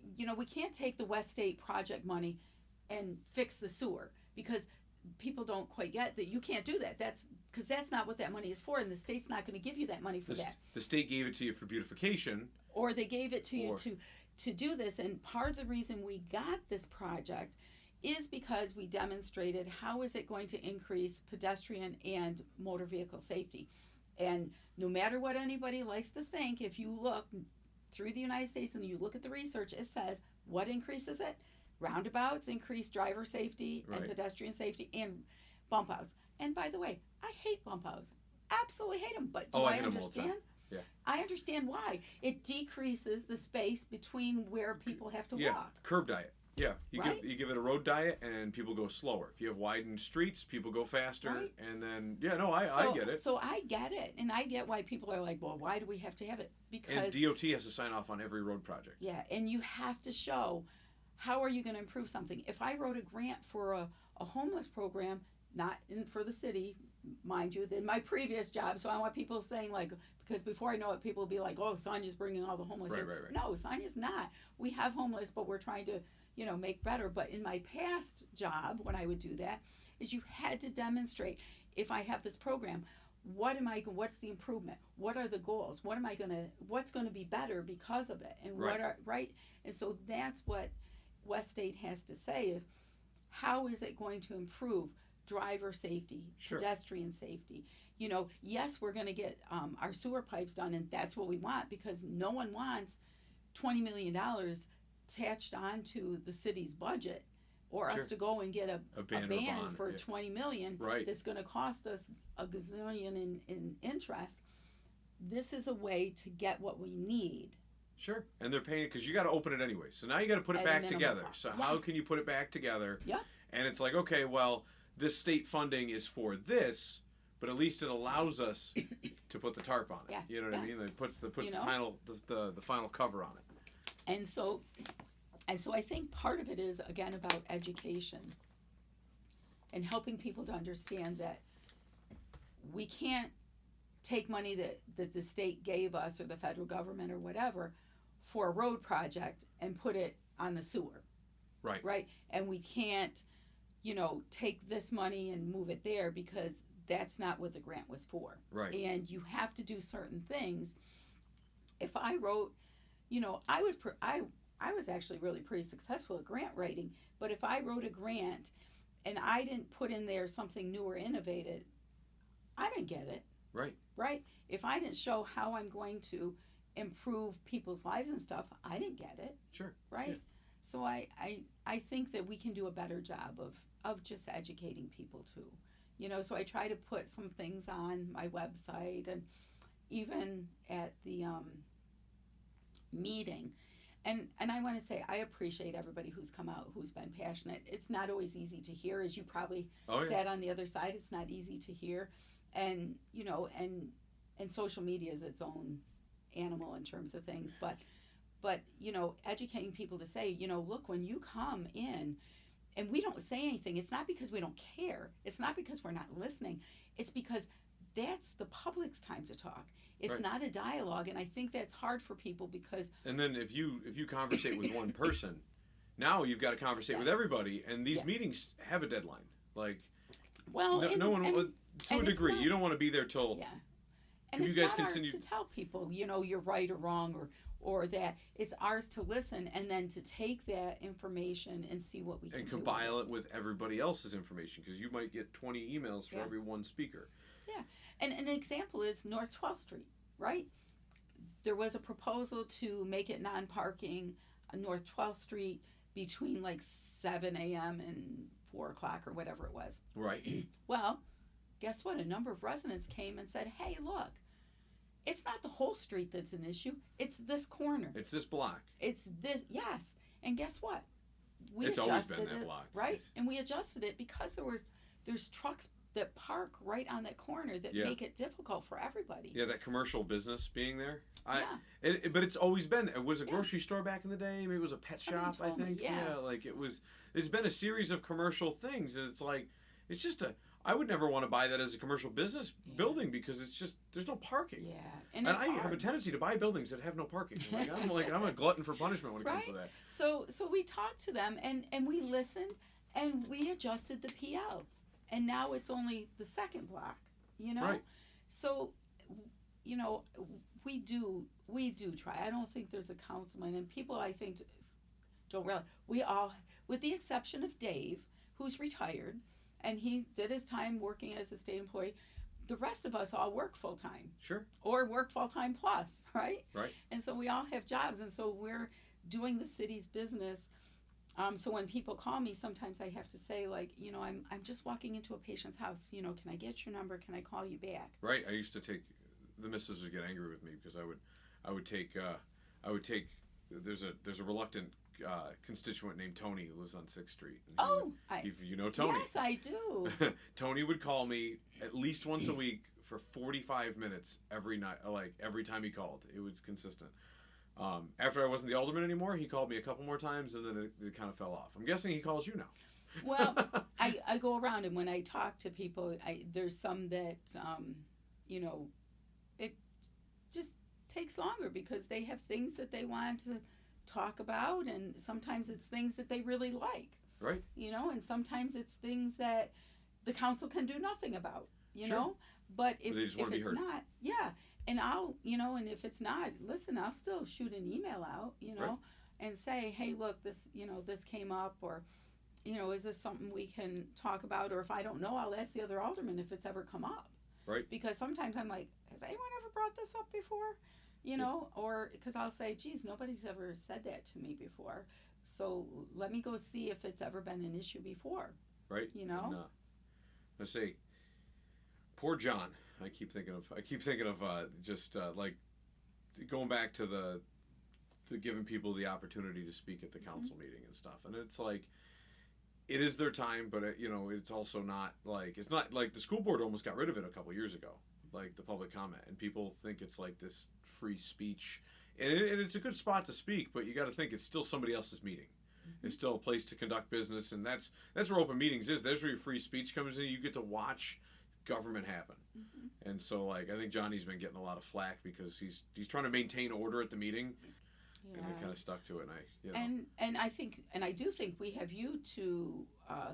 can't take the West State project money and fix the sewer, because people don't quite get that you can't do that. That's because that's not what that money is for, and the state's not going to give you that money for that. The state gave it to you for beautification. Or they gave it to you to do this. And part of the reason we got this project is because we demonstrated how is it going to increase pedestrian and motor vehicle safety. And no matter what anybody likes to think, if you look through the United States and you look at the research, it says what increases it? Roundabouts increase driver safety and Right. pedestrian safety and bump outs. And by the way, I hate bump outs. Absolutely hate them. But do Oh, I I hit 'em all the time. understand? Yeah. I understand why. It decreases the space between where people have to Yeah, walk. curb diet. Yeah, Right? you give it a road diet, and people go slower. If you have widened streets, people go faster, Right. and then I get it. So I get it, and I get why people are like, well, why do we have to have it? And Because DOT has to sign off on every road project. yeah, and you have to show how are you going to improve something. If I wrote a grant for a homeless program, not in for the city, mind you, in my previous job, so I want people saying like, because before I know it, people will be like, oh, Sonya's bringing all the homeless Right, here. right, right. No, Sonya's not. We have homeless, but we're trying to, make better. But in my past job, when I would do that, is you had to demonstrate, if I have this program, what's the improvement? What are the goals? What's going to be better because of it? And Right. right? And so that's what West State has to say is, how is it going to improve driver safety, Sure. pedestrian safety? Yes, we're going to get our sewer pipes done, and that's what we want, because no one wants $20 million attached onto the city's budget, or Sure. us to go and get a ban or ban bond, for yeah. $20 million Right. that's going to cost us a gazillion in interest. This is a way to get what we need. Sure. And they're paying because you got to open it anyway. So now you got to put it At a back minimum together. cost. So how Yes. can you put it back together? Yep. And it's like, okay, well, this state funding is for this, but at least it allows us to put the tarp on it. Yes, You know what I yes. mean? It puts the You know? the final cover on it. And so I think part of it is, again, about education and helping people to understand that we can't take money that the state gave us, or the federal government or whatever, for a road project and put it on the sewer. Right. Right? And we can't, take this money and move it there, because that's not what the grant was for. Right. And you have to do certain things. If I wrote, I was actually really pretty successful at grant writing, but if I wrote a grant and I didn't put in there something new or innovative, I didn't get it. Right. Right? If I didn't show how I'm going to improve people's lives and stuff, I didn't get it. Sure. Right? Yeah. So I think that we can do a better job of just educating people too. So I try to put some things on my website, and even at the meeting. And I want to say, I appreciate everybody who's come out, who's been passionate. It's not always easy to hear, as you probably Oh, yeah. sat on the other side. It's not easy to hear. And, and social media is its own animal in terms of things. But educating people to say, look, when you come in and we don't say anything, it's not because we don't care. It's not because we're not listening. It's because that's the public's time to talk. It's Right. not a dialogue, and I think that's hard for people because And then if you conversate with one person, now you've got to conversate with everybody, and these Yeah. meetings have a deadline. Like, well, no one to a and it's degree. not- You don't want to be there till yeah, and If it's you guys not continue- ours to tell people, you're right or wrong, or that. It's ours to listen and then to take that information and see what we can and do. compile it with everybody else's information, because you might get 20 emails for Yeah. every one speaker. And an example is North 12th Street, right? There was a proposal to make it non-parking on North 12th Street between like 7 a.m. and 4 o'clock or whatever it was. Right. Well, guess what? A number of residents came and said, hey, look, it's not the whole street that's an issue. It's this corner. It's this block. It's this, yes. And guess what? It's always been adjusted that it, block. right? And we adjusted it because there's trucks that park right on that corner that Yeah. make it difficult for everybody. Yeah, that commercial business being there. Yeah. But it's always been. It was a Yeah. grocery store back in the day. Maybe it was a pet Somebody shop. I told me, think. yeah. Like it was. It's been a series of commercial things, and it's like, it's just a. I would never want to buy that as a commercial business Yeah. building, because it's just there's no parking. Yeah, And it's I have a hard. tendency to buy buildings that have no parking. I'm a glutton for punishment when it comes to that. So we talked to them and we listened and we adjusted the PL, and now it's only the second block. Right. So, we do try. I don't think there's a councilman, and people I think don't realize, we all, with the exception of Dave, who's retired, and he did his time working as a state employee, the rest of us all work full time. Sure. Or work full time plus, right? Right. And so we all have jobs, and so we're doing the city's business. So when people call me, sometimes I have to say, like, I'm just walking into a patient's house. Can I get your number? Can I call you back? Right. I used to take, the missus would get angry with me because I would take there's a reluctant constituent named Tony who lives on 6th Street. You know Tony. Yes, I do. Tony would call me at least once a week for 45 minutes every night, like every time he called. It was consistent. After I wasn't the alderman anymore, he called me a couple more times, and then it kind of fell off. I'm guessing he calls you now. Well, I go around, and when I talk to people, there's some that, it just takes longer because they have things that they want to talk about, and sometimes it's things that they really like. Right. And sometimes it's things that the council can do nothing about, you Sure. know? But if They just want to be it's heard. not, yeah. And and if it's not, listen, I'll still shoot an email out, Right. and say, hey, look, this came up, or, is this something we can talk about? Or if I don't know, I'll ask the other alderman if it's ever come up. Right. Because sometimes I'm like, has anyone ever brought this up before? Or because I'll say, geez, nobody's ever said that to me before. So let me go see if it's ever been an issue before. Right. And, I say, poor John. I keep thinking of just like going back to the giving people the opportunity to speak at the council meeting and stuff. And it's like, it is their time, but it's also not like, it's not like the school board almost got rid of it a couple years ago, like the public comment, and people think it's like this free speech, and it's a good spot to speak, but you got to think it's still somebody else's meeting. It's still a place to conduct business, and that's where open meetings is. There's where your free speech comes in. You get to watch government happen. And so, like, I think Johnny's been getting a lot of flack because he's trying to maintain order at the meeting, and I kind of stuck to it. And I do think we have you to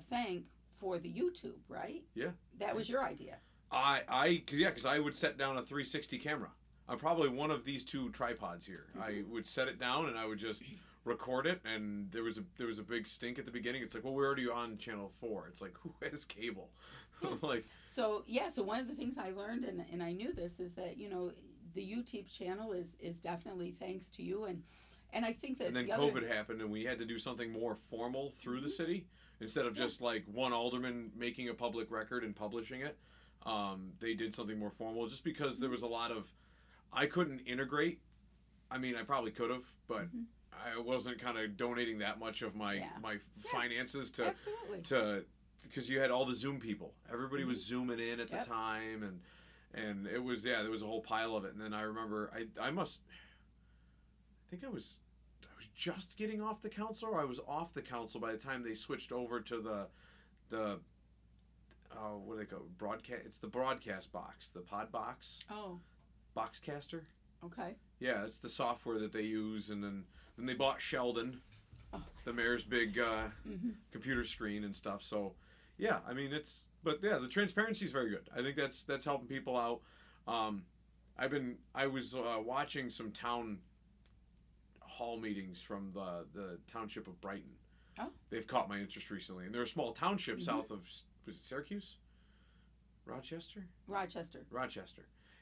thank for the YouTube, right? Yeah. That was your idea. Because I would set down a 360 camera. I'm probably one of these two tripods here. I would set it down and I would just record it, and there was a big stink at the beginning. It's like, well, we're already on channel 4. It's like, who has cable? Like, so one of the things I learned, and I knew this, is that the YouTube channel is definitely thanks to you, and I think that. And then COVID happened, and we had to do something more formal through the city instead of just like one alderman making a public record and publishing it. They did something more formal just because there was a lot of, I couldn't integrate. I mean, I probably could have, but I wasn't kind of donating that much of my finances to because you had all the Zoom people. Everybody was zooming in at the time, and it was there was a whole pile of it. And then I remember I think I was just getting off the council, or I was off the council by the time they switched over to the what do they call it? Broadcast? It's the broadcast box, the pod box. Oh. Boxcaster. Okay. Yeah, it's the software that they use, and then they bought Sheldon, the mayor's big computer screen and stuff. So, yeah, I mean the transparency is very good. I think that's helping people out. I was watching some town hall meetings from the township of Brighton. Oh. They've caught my interest recently, and they're a small township south of, was it Syracuse? Rochester,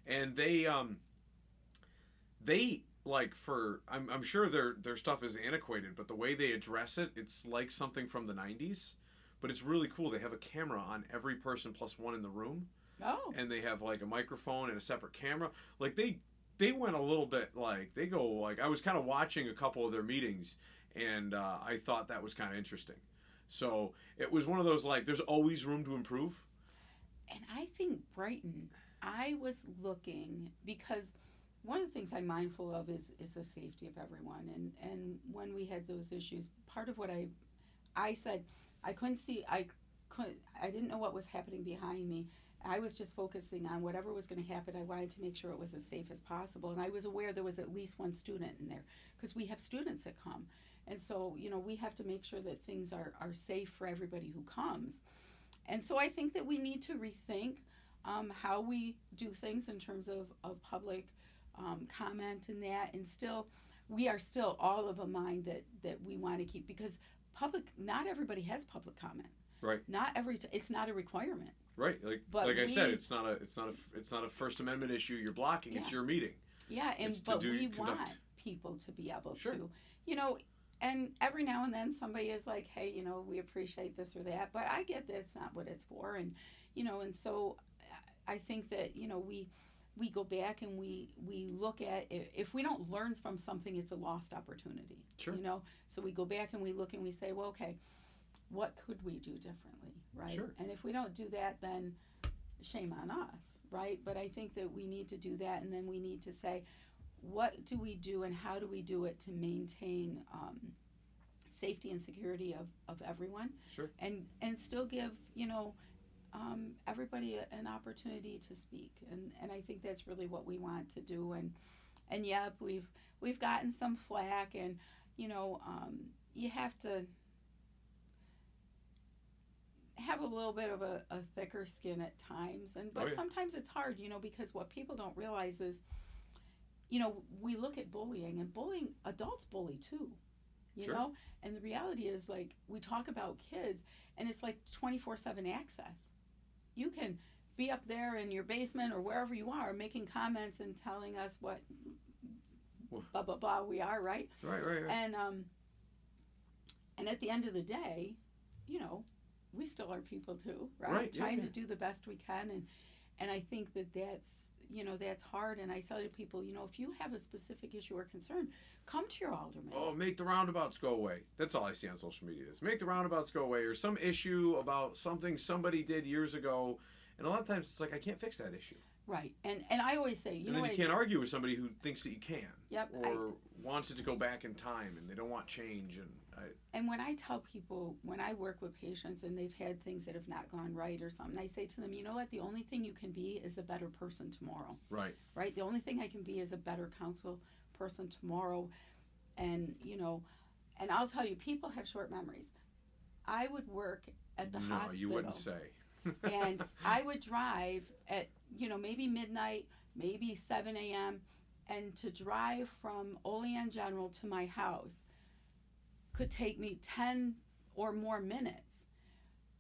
and they like I'm sure their stuff is antiquated, but the way they address it, it's like something from the 90s, but it's really cool. They have a camera on every person plus one in the room. Oh. And they have like a microphone and a separate camera. Like they went a little bit I was kind of watching a couple of their meetings, and I thought that was kind of interesting. So it was one of those, like, there's always room to improve. And I think Brighton, I was looking, because one of the things I'm mindful of is the safety of everyone. And when we had those issues, part of what I said, I didn't know what was happening behind me. I was just focusing on whatever was going to happen. I wanted to make sure it was as safe as possible. And I was aware there was at least one student in there, because we have students that come. And so, we have to make sure that things are safe for everybody who comes. And so I think that we need to rethink how we do things in terms of public comment and that. And we are still all of a mind that we want to keep, because not everybody has public comment. Right. It's not a requirement. Right. But I said, it's not a First Amendment issue you're blocking. Yeah. It's your meeting. Yeah, but we want people to be able to, and every now and then somebody is like, hey, we appreciate this or that, but I get that it's not what it's for, and and so I think that we go back and we look at, if we don't learn from something, it's a lost opportunity. Sure. So we go back and we look and we say, well, okay, what could we do differently, right? Sure. And if we don't do that, then shame on us, right? But I think that we need to do that, and then we need to say, what do we do and how do we do it to maintain safety and security of everyone? Sure. And still give everybody an opportunity to speak, and I think that's really what we want to do. And yep, we've gotten some flack, and you have to have a little bit of a thicker skin at times, but sometimes it's hard, because what people don't realize is, we look at bullying, and adults bully too, Sure. and the reality is, like, we talk about kids, and it's like 24/7 access. You can be up there in your basement or wherever you are making comments and telling us what blah blah blah we are, right? Right. And at the end of the day, we still are people too, right? Trying to do the best we can, and I think that's hard. And I tell to people, if you have a specific issue or concern, come to your alderman. Oh, make the roundabouts go away. That's all I see on social media is make the roundabouts go away, or some issue about something somebody did years ago. And a lot of times it's like, I can't fix that issue. Right. And I always say, and then you can't argue with somebody who thinks that you can. Yep. Or wants it to go back in time, and they don't want change. And when I tell people, when I work with patients and they've had things that have not gone right or something, I say to them, you know what, the only thing you can be is a better person tomorrow. Right. Right? The only thing I can be is a better counsel person tomorrow. And, and I'll tell you, people have short memories. I would work at the hospital. No, you wouldn't say. And I would drive at, maybe midnight, maybe 7 a.m., and to drive from Olean General to my house could take me 10 or more minutes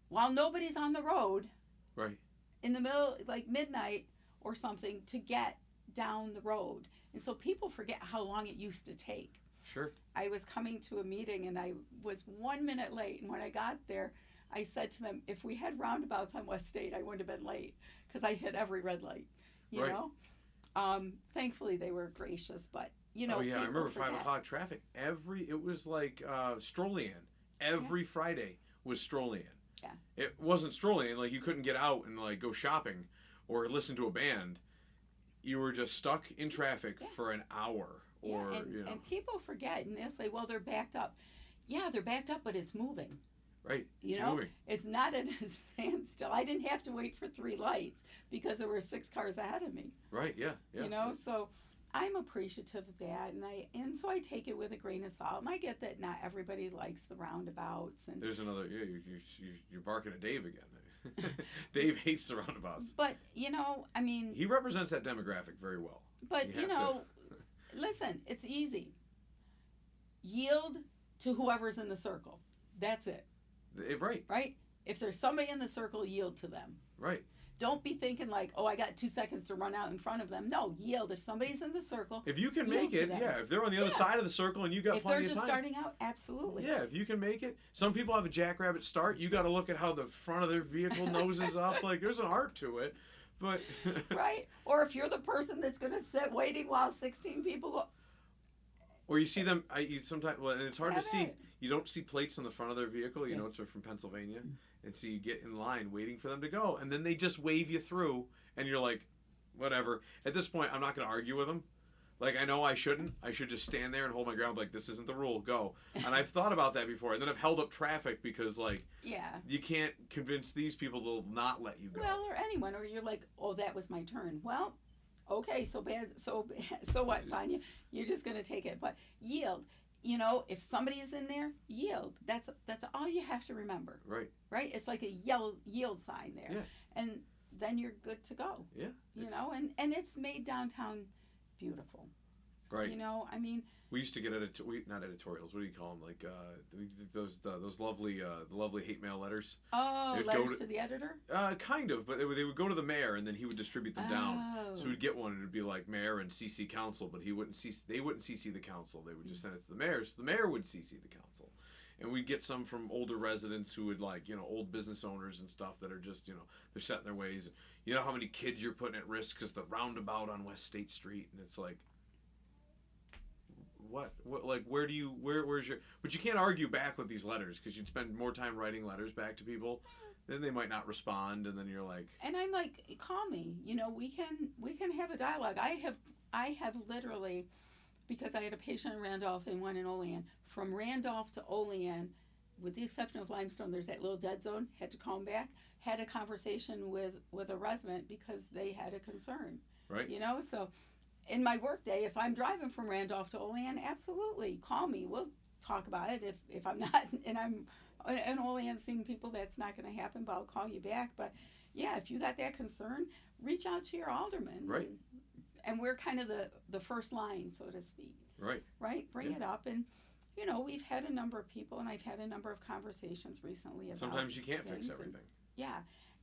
while nobody's on the road. Right. In the middle, like midnight or something, to get down the road. And so people forget how long it used to take. Sure. I was coming to a meeting and I was 1 minute late, and when I got there, I said to them, if we had roundabouts on West State, I wouldn't have been late, because I hit every red light, you know? Thankfully, they were gracious, but, Oh, yeah, I remember 5 o'clock traffic. It was like Strolian. Every Friday was Strolian. Yeah. It wasn't Strolian, like you couldn't get out and like go shopping or listen to a band. You were just stuck in traffic for an hour. Or, and people forget, and they'll say, well, they're backed up. Yeah, they're backed up, but it's moving. Right. Moving. It's not at a standstill. I didn't have to wait for 3 lights because there were 6 cars ahead of me. Right. Yeah. So I'm appreciative of that, and so I take it with a grain of salt. And I get that not everybody likes the roundabouts. And there's another. Yeah, you're barking at Dave again. Dave hates the roundabouts. But I mean, he represents that demographic very well. But listen, it's easy. Yield to whoever's in the circle. That's it. Right. Right? If there's somebody in the circle, yield to them. Right. Don't be thinking like, oh, I got 2 seconds to run out in front of them. No, yield. If somebody's in the circle, if you can make it, if they're on the other side of the circle and you got plenty of time. If they're just starting out, absolutely. Yeah, if you can make it. Some people have a jackrabbit start. You got to look at how the front of their vehicle noses up. Like, there's an art to it. But right? Or if you're the person that's going to sit waiting while 16 people go. Or you see them, sometimes, and it's hard to see. You don't see plates on the front of their vehicle. You know, it's from Pennsylvania. And so you get in line waiting for them to go. And then they just wave you through. And you're like, whatever. At this point, I'm not going to argue with them. Like, I know I shouldn't. I should just stand there and hold my ground. Like, this isn't the rule. Go. And I've thought about that before. And then I've held up traffic because, like, you can't convince these people to not let you go. Well, or anyone. Or you're like, oh, that was my turn. Well, okay, so what, Sonya? You're just going to take it. But yield. If somebody is in there, yield. That's all you have to remember. Right. Right? It's like a yield sign there. Yeah. And then you're good to go. Yeah. And it's made downtown beautiful. Right. You know, I mean, We used to get not editorials. What do you call them? Like those lovely the lovely hate mail letters. oh, It'd letters to the editor. Kind of, but they would go to the mayor, and then he would distribute them down. Oh. So we'd get one, and it'd be like mayor and CC council, but they wouldn't CC the council. They would just send it to the mayor, so the mayor would CC the council. And we'd get some from older residents who would old business owners and stuff that are just, they're set in their ways. You know how many kids you're putting at risk because the roundabout on West State Street, and it's like, what like where's your, but you can't argue back with these letters because you'd spend more time writing letters back to people, then they might not respond, and then you're like, and I'm like, call me, we can have a dialogue. I have literally, because I had a patient in Randolph and one in Olean, from Randolph to Olean, with the exception of Limestone, there's that little dead zone, had to call them back, had a conversation with a resident because they had a concern, right, so in my workday, if I'm driving from Randolph to Olean, absolutely call me. We'll talk about it. If I'm not, and I'm in Olean seeing people, that's not going to happen, but I'll call you back. But yeah, if you got that concern, reach out to your alderman. Right. And we're kind of the first line, so to speak. Right. Right. Bring it up. And, we've had a number of people, and I've had a number of conversations recently about sometimes you can't fix everything. Yeah.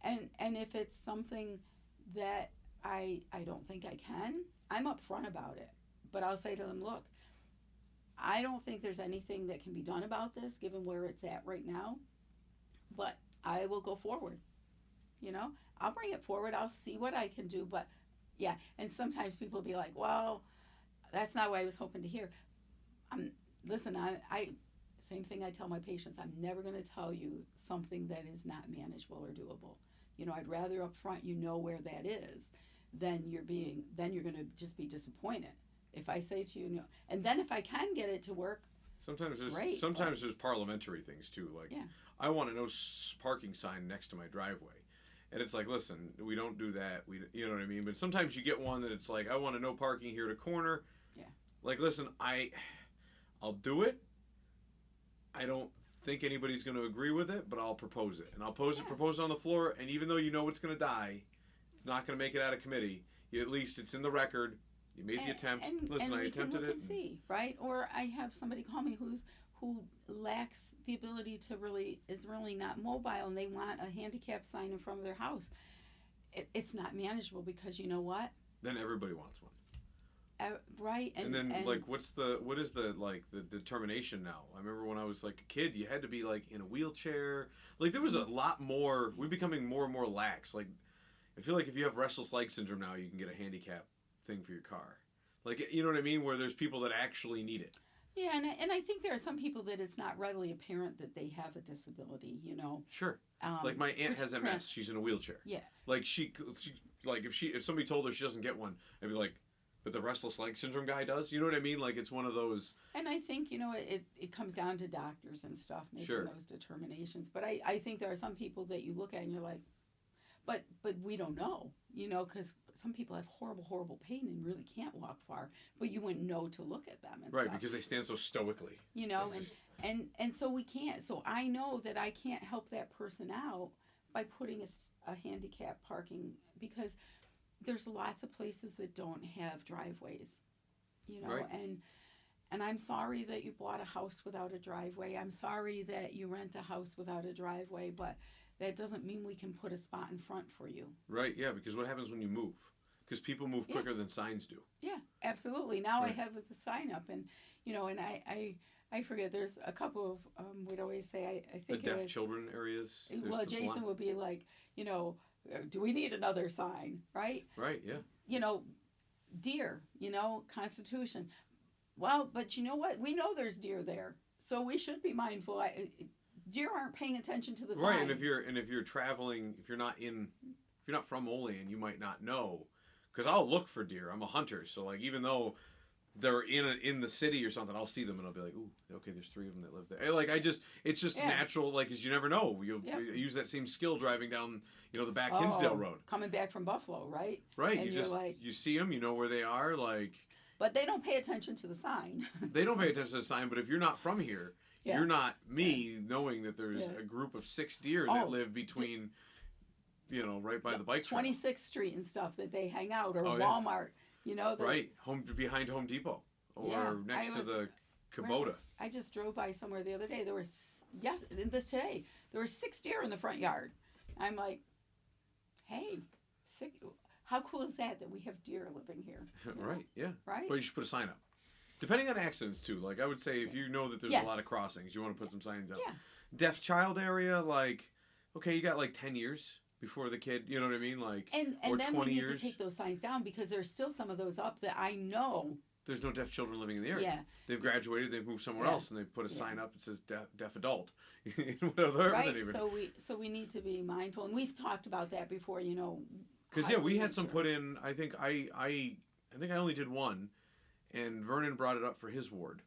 And if it's something that I don't think I can, I'm upfront about it. But I'll say to them, look, I don't think there's anything that can be done about this given where it's at right now, but I will go forward. I'll bring it forward. I'll see what I can do. But yeah, and sometimes people will be like, well, that's not what I was hoping to hear. Listen, I same thing I tell my patients, I'm never going to tell you something that is not manageable or doable. I'd rather up front where that is, then you're going to just be disappointed. If I say to you, and then if I can get it to work, sometimes there's there's parliamentary things too. Like, I want a no parking sign next to my driveway, and it's like, listen, we don't do that. You know what I mean? But sometimes you get one that it's like, I want a no parking here at a corner. Yeah. Like, listen, I'll do it. I don't think anybody's going to agree with it, but I'll propose it, and I'll propose it on the floor. And even though it's going to die, it's not going to make it out of committee. At least it's in the record. You made the attempt. Listen, I attempted it. And see, right? Or I have somebody call me who lacks the ability to is really not mobile, and they want a handicap sign in front of their house. It's not manageable because you know what? Then everybody wants one. Right. And then like, what is the determination now? I remember when I was like a kid, you had to be like in a wheelchair. Like, there was a lot more. We're becoming more and more lax. Like, I feel like if you have restless leg syndrome now, you can get a handicap thing for your car. Like, you know what I mean? Where there's people that actually need it. Yeah, and I think there are some people that it's not readily apparent that they have a disability. Sure. Like my aunt has MS. She's in a wheelchair. Yeah. Like she like if somebody told her she doesn't get one, I'd be like, but the restless leg syndrome guy does. You know what I mean? Like, it's one of those. And I think it comes down to doctors and stuff making those determinations. But I think there are some people that you look at and you're like, but we don't know, because some people have horrible pain and really can't walk far, but you wouldn't know to look at them and right, stuff. because they stand so stoically. And so we can't. So I know that I can't help that person out by putting a handicap parking, because there's lots of places that don't have driveways, right. and I'm sorry that you bought a house without a driveway. I'm sorry that you rent a house without a driveway, but that doesn't mean we can put a spot in front for you. Right, yeah, because what happens when you move? Because people move quicker than signs do. Yeah, absolutely. Now I have the sign up, and and I forget, there's a couple of, we'd always say, I think the deaf children areas. Well, Jason would be like, do we need another sign, right? Right, yeah. Deer, Constitution. Well, but you know what? We know there's deer there, so we should be mindful. Deer aren't paying attention to the sign. Right, and if you're traveling, if you're not from Olean, you might not know, because I'll look for deer. I'm a hunter, so like, even though they're in the city or something, I'll see them and I'll be like, ooh, okay, there's 3 of them that live there. Like, it's just natural, like, because you never know. You use that same skill driving down, the back Hinsdale Road. Coming back from Buffalo, right? Right, and you see them, you know where they are, like. But they don't pay attention to the sign. They don't pay attention to the sign, but if you're not from here, you're not me knowing that there's a group of 6 deer that live between, right by the bike trail. 26th Street and stuff that they hang out, or Walmart. Right, behind Home Depot. or Yeah, next to the right. Kubota. I just drove by somewhere the other day. There were today there were 6 deer in the front yard. I'm like, hey, how cool is that we have deer living here? Right. Yeah. Right. But you should put a sign up. Depending on accidents too. Like I would say, if you know that there's Yes. a lot of crossings, you want to put some signs up. Yeah. Deaf child area, like, okay, you got like 10 years before the kid. You know what I mean? Like, And or then 20 we need years. to take those signs down because there's still some of those up that I know. There's no deaf children living in the area. Yeah. They've graduated. They've moved somewhere Yeah. else, and they put a Yeah. sign up that says deaf adult. Whatever. Right. So we need to be mindful, and we've talked about that before. You know. Because yeah, we had some put in. I think I only did one, and Vernon brought it up for his ward,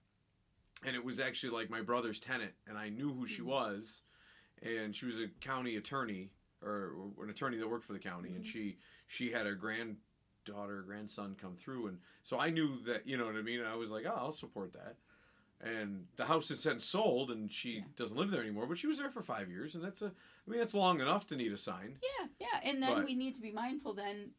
and it was actually like my brother's tenant, and I knew who she was, and she was a county attorney or an attorney that worked for the county, and she had her grandson come through, and so I knew that, you know what I mean. And I was like, oh, I'll support that. And the house is since sold, and she doesn't live there anymore. But she was there for 5 years, and that's long enough to need a sign. Yeah, and then we need to be mindful then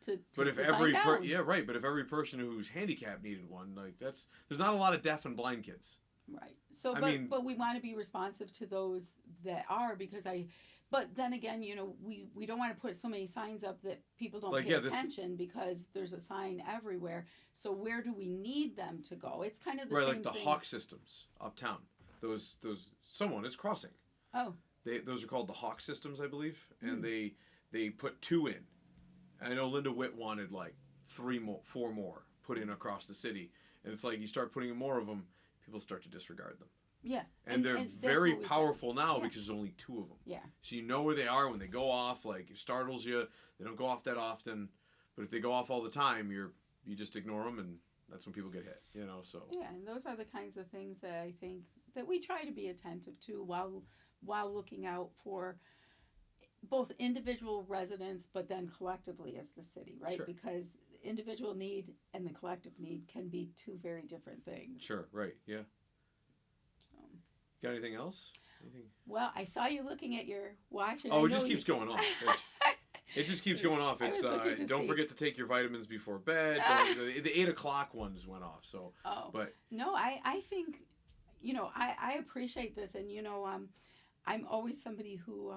to but if the every sign down. but if every person who's handicapped needed one, like there's not a lot of deaf and blind kids. Right. So, but we want to be responsive to those that are, because but then again, you know, we don't want to put so many signs up that people don't pay attention because there's a sign everywhere. So where do we need them to go? It's kind of the same like the thing. hawk systems uptown. Those someone is crossing. Oh. Those are called the hawk systems, I believe, and they put 2 in. I know Linda Witt wanted like 4 more put in across the city, and it's like you start putting in more of them, people start to disregard them. Yeah. And they're very powerful now because there's only 2 of them. Yeah. So you know where they are when they go off. Like, it startles you. They don't go off that often, but if they go off all the time, you just ignore them, and that's when people get hit. You know, so. Yeah, and those are the kinds of things that I think that we try to be attentive to while looking out for both individual residents, but then collectively as the city, right? Sure. Because individual need and the collective need can be 2 very different things. Sure. Right. Yeah. Got anything else? Well, I saw you looking at your watch. And it just keeps going off. It just keeps going off. It's don't forget to take your vitamins before bed. The 8 o'clock ones went off. So. Oh. But no, I think, you know, I appreciate this, and you know, I'm always somebody who,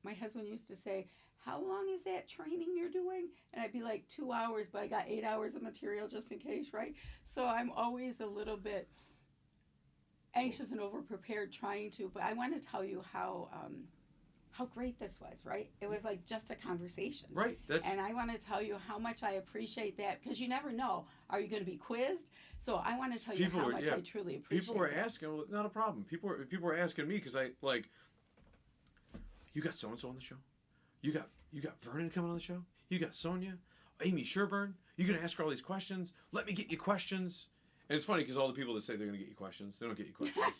my husband used to say, how long is that training you're doing? And I'd be like 2 hours, but I got 8 hours of material just in case, right? So I'm always a little bit anxious and over-prepared trying to, but I want to tell you how great this was, right? It was like just a conversation. Right. And I want to tell you how much I appreciate that, because you never know. Are you going to be quizzed? So I want to tell you how much I truly appreciate People were that. asking, well, not a problem. People were asking me, because I, like, you got so-and-so on the show? You got Vernon coming on the show? You got Sonya? Amy Sherburne? You going to ask her all these questions? Let me get you questions. And it's funny because all the people that say they're going to get you questions, they don't get you questions.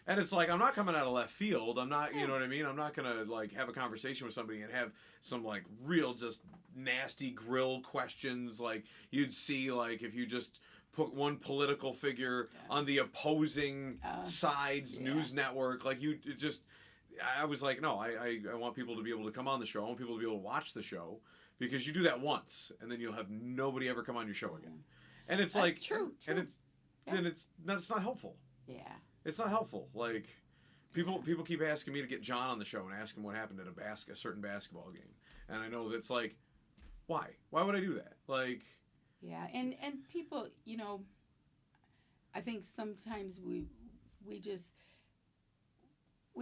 And it's like, I'm not coming out of left field. I'm not, you know what I mean? I'm not going to, like, have a conversation with somebody and have some, like, real just nasty grill questions like you'd see, like, if you just put one political figure on the opposing side's news network. Like, I was like, no, I want people to be able to come on the show. I want people to be able to watch the show, because you do that once, and then you'll have nobody ever come on your show again. And it's like, true. And then it's not helpful. Yeah. It's not helpful. Like, people keep asking me to get John on the show and ask him what happened at a certain basketball game, and I know that's like, why would I do that? Like, yeah, and people, you know, I think sometimes we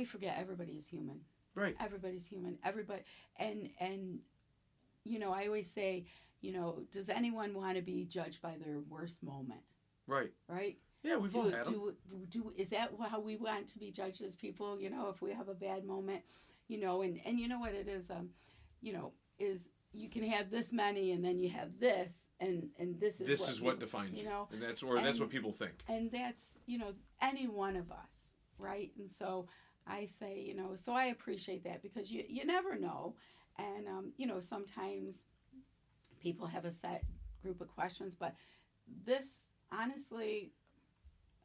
forget everybody is human. Right. Everybody's human. Everybody, and you know, I always say, you know, does anyone want to be judged by their worst moment? Right. Right. Yeah, we've all had them. Is that how we want to be judged as people? You know, if we have a bad moment, you know, and you know what it is, you know, is you can have this many, and then you have this, and this is what defines you, know, and that's what people think. And that's, you know, any one of us, right? And so I say, you know, so I appreciate that, because you never know, and you know, sometimes people have a set group of questions, but this, honestly,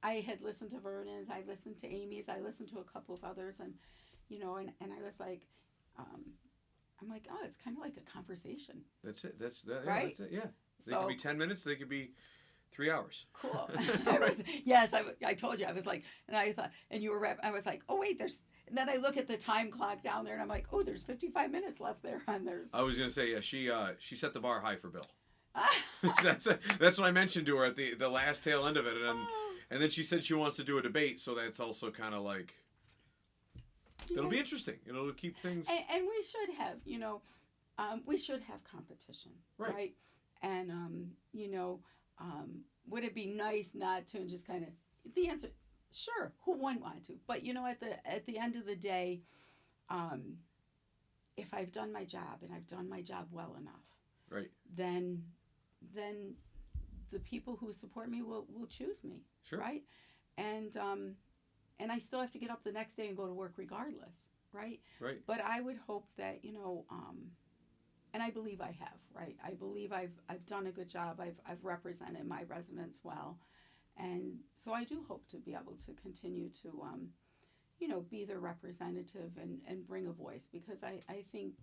I had listened to Vernon's, I listened to Amy's, I listened to a couple of others, and you know, and I was like, I'm like, oh, it's kind of like a conversation. That's it. That's that. Right? That's it. Yeah. They could be 10 minutes. They could be 3 hours. Cool. Yes, I told you. I was like, and I thought, and you were, I was like, oh, wait, and then I look at the time clock down there and I'm like, oh, there's 55 minutes left there on theirs. I was going to say, yeah, she set the bar high for Bill. That's what I mentioned to her at the last tail end of it. And then she said she wants to do a debate. So that's also kind of like, it'll be interesting. It'll keep things. And we should have, we should have competition. Right. And, would it be nice not to, and just kind of, the answer, sure, who wouldn't want to? But, at the end of the day, if I've done my job and I've done my job well enough, right, then the people who support me will choose me. Sure. Right. And I still have to get up the next day and go to work regardless. Right. Right. But I would hope that, and I believe I have, right? I believe I've done a good job. I've represented my residents well. And so I do hope to be able to continue to, be their representative and bring a voice, because I think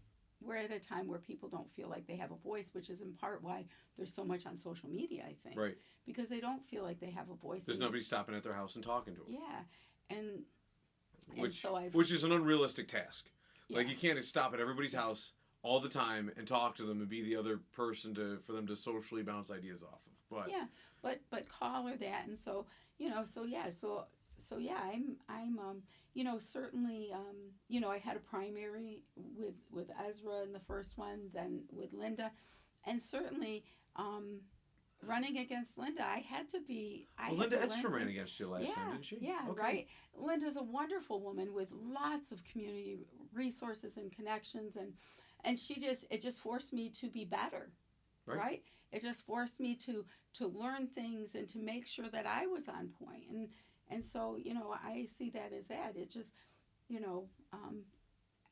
we're at a time where people don't feel like they have a voice, which is in part why there's so much on social media, I think. Right. Because they don't feel like they have a voice. There's nobody stopping at their house and talking to them. Yeah. Which is an unrealistic task. Yeah. Like, you can't stop at everybody's house all the time and talk to them and be the other person for them to socially bounce ideas off of. But yeah, but call or that, and so I'm certainly I had a primary with Ezra in the first one, then with Linda, and certainly running against Linda, I had to be. Linda Edstrom ran against you last time, didn't she? Yeah, okay. Right. Linda's a wonderful woman with lots of community resources and connections, and it just forced me to be better, right? It just forced me to learn things and to make sure that I was on point. And so, I see that as that. It just,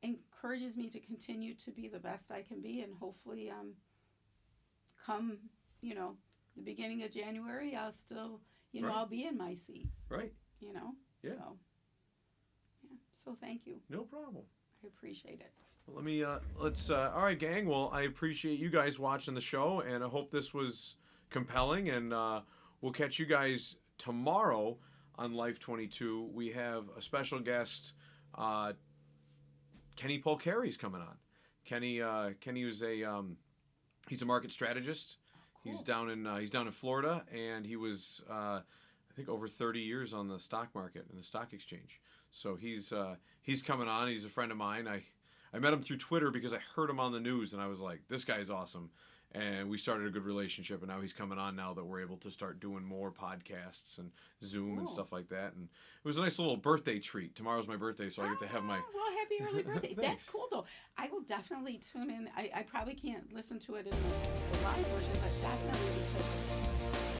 encourages me to continue to be the best I can be, and hopefully come, the beginning of January, I'll still, I'll be in my seat. Right. Yeah. So thank you. No problem. I appreciate it. Let me, all right, gang. Well, I appreciate you guys watching the show, and I hope this was compelling, and we'll catch you guys tomorrow on Life22. We have a special guest, Kenny Polcari's coming on. Kenny was he's a market strategist. Cool. He's down in Florida, and he was, I think, over 30 years on the stock market and the stock exchange. So he's coming on. He's a friend of mine. I met him through Twitter because I heard him on the news, and I was like, this guy's awesome. And we started a good relationship, and now he's coming on now that we're able to start doing more podcasts and Zoom and stuff like that. And it was a nice little birthday treat. Tomorrow's my birthday, so I get to have my... Well, happy early birthday. That's cool, though. I will definitely tune in. I probably can't listen to it in the live version, but definitely because...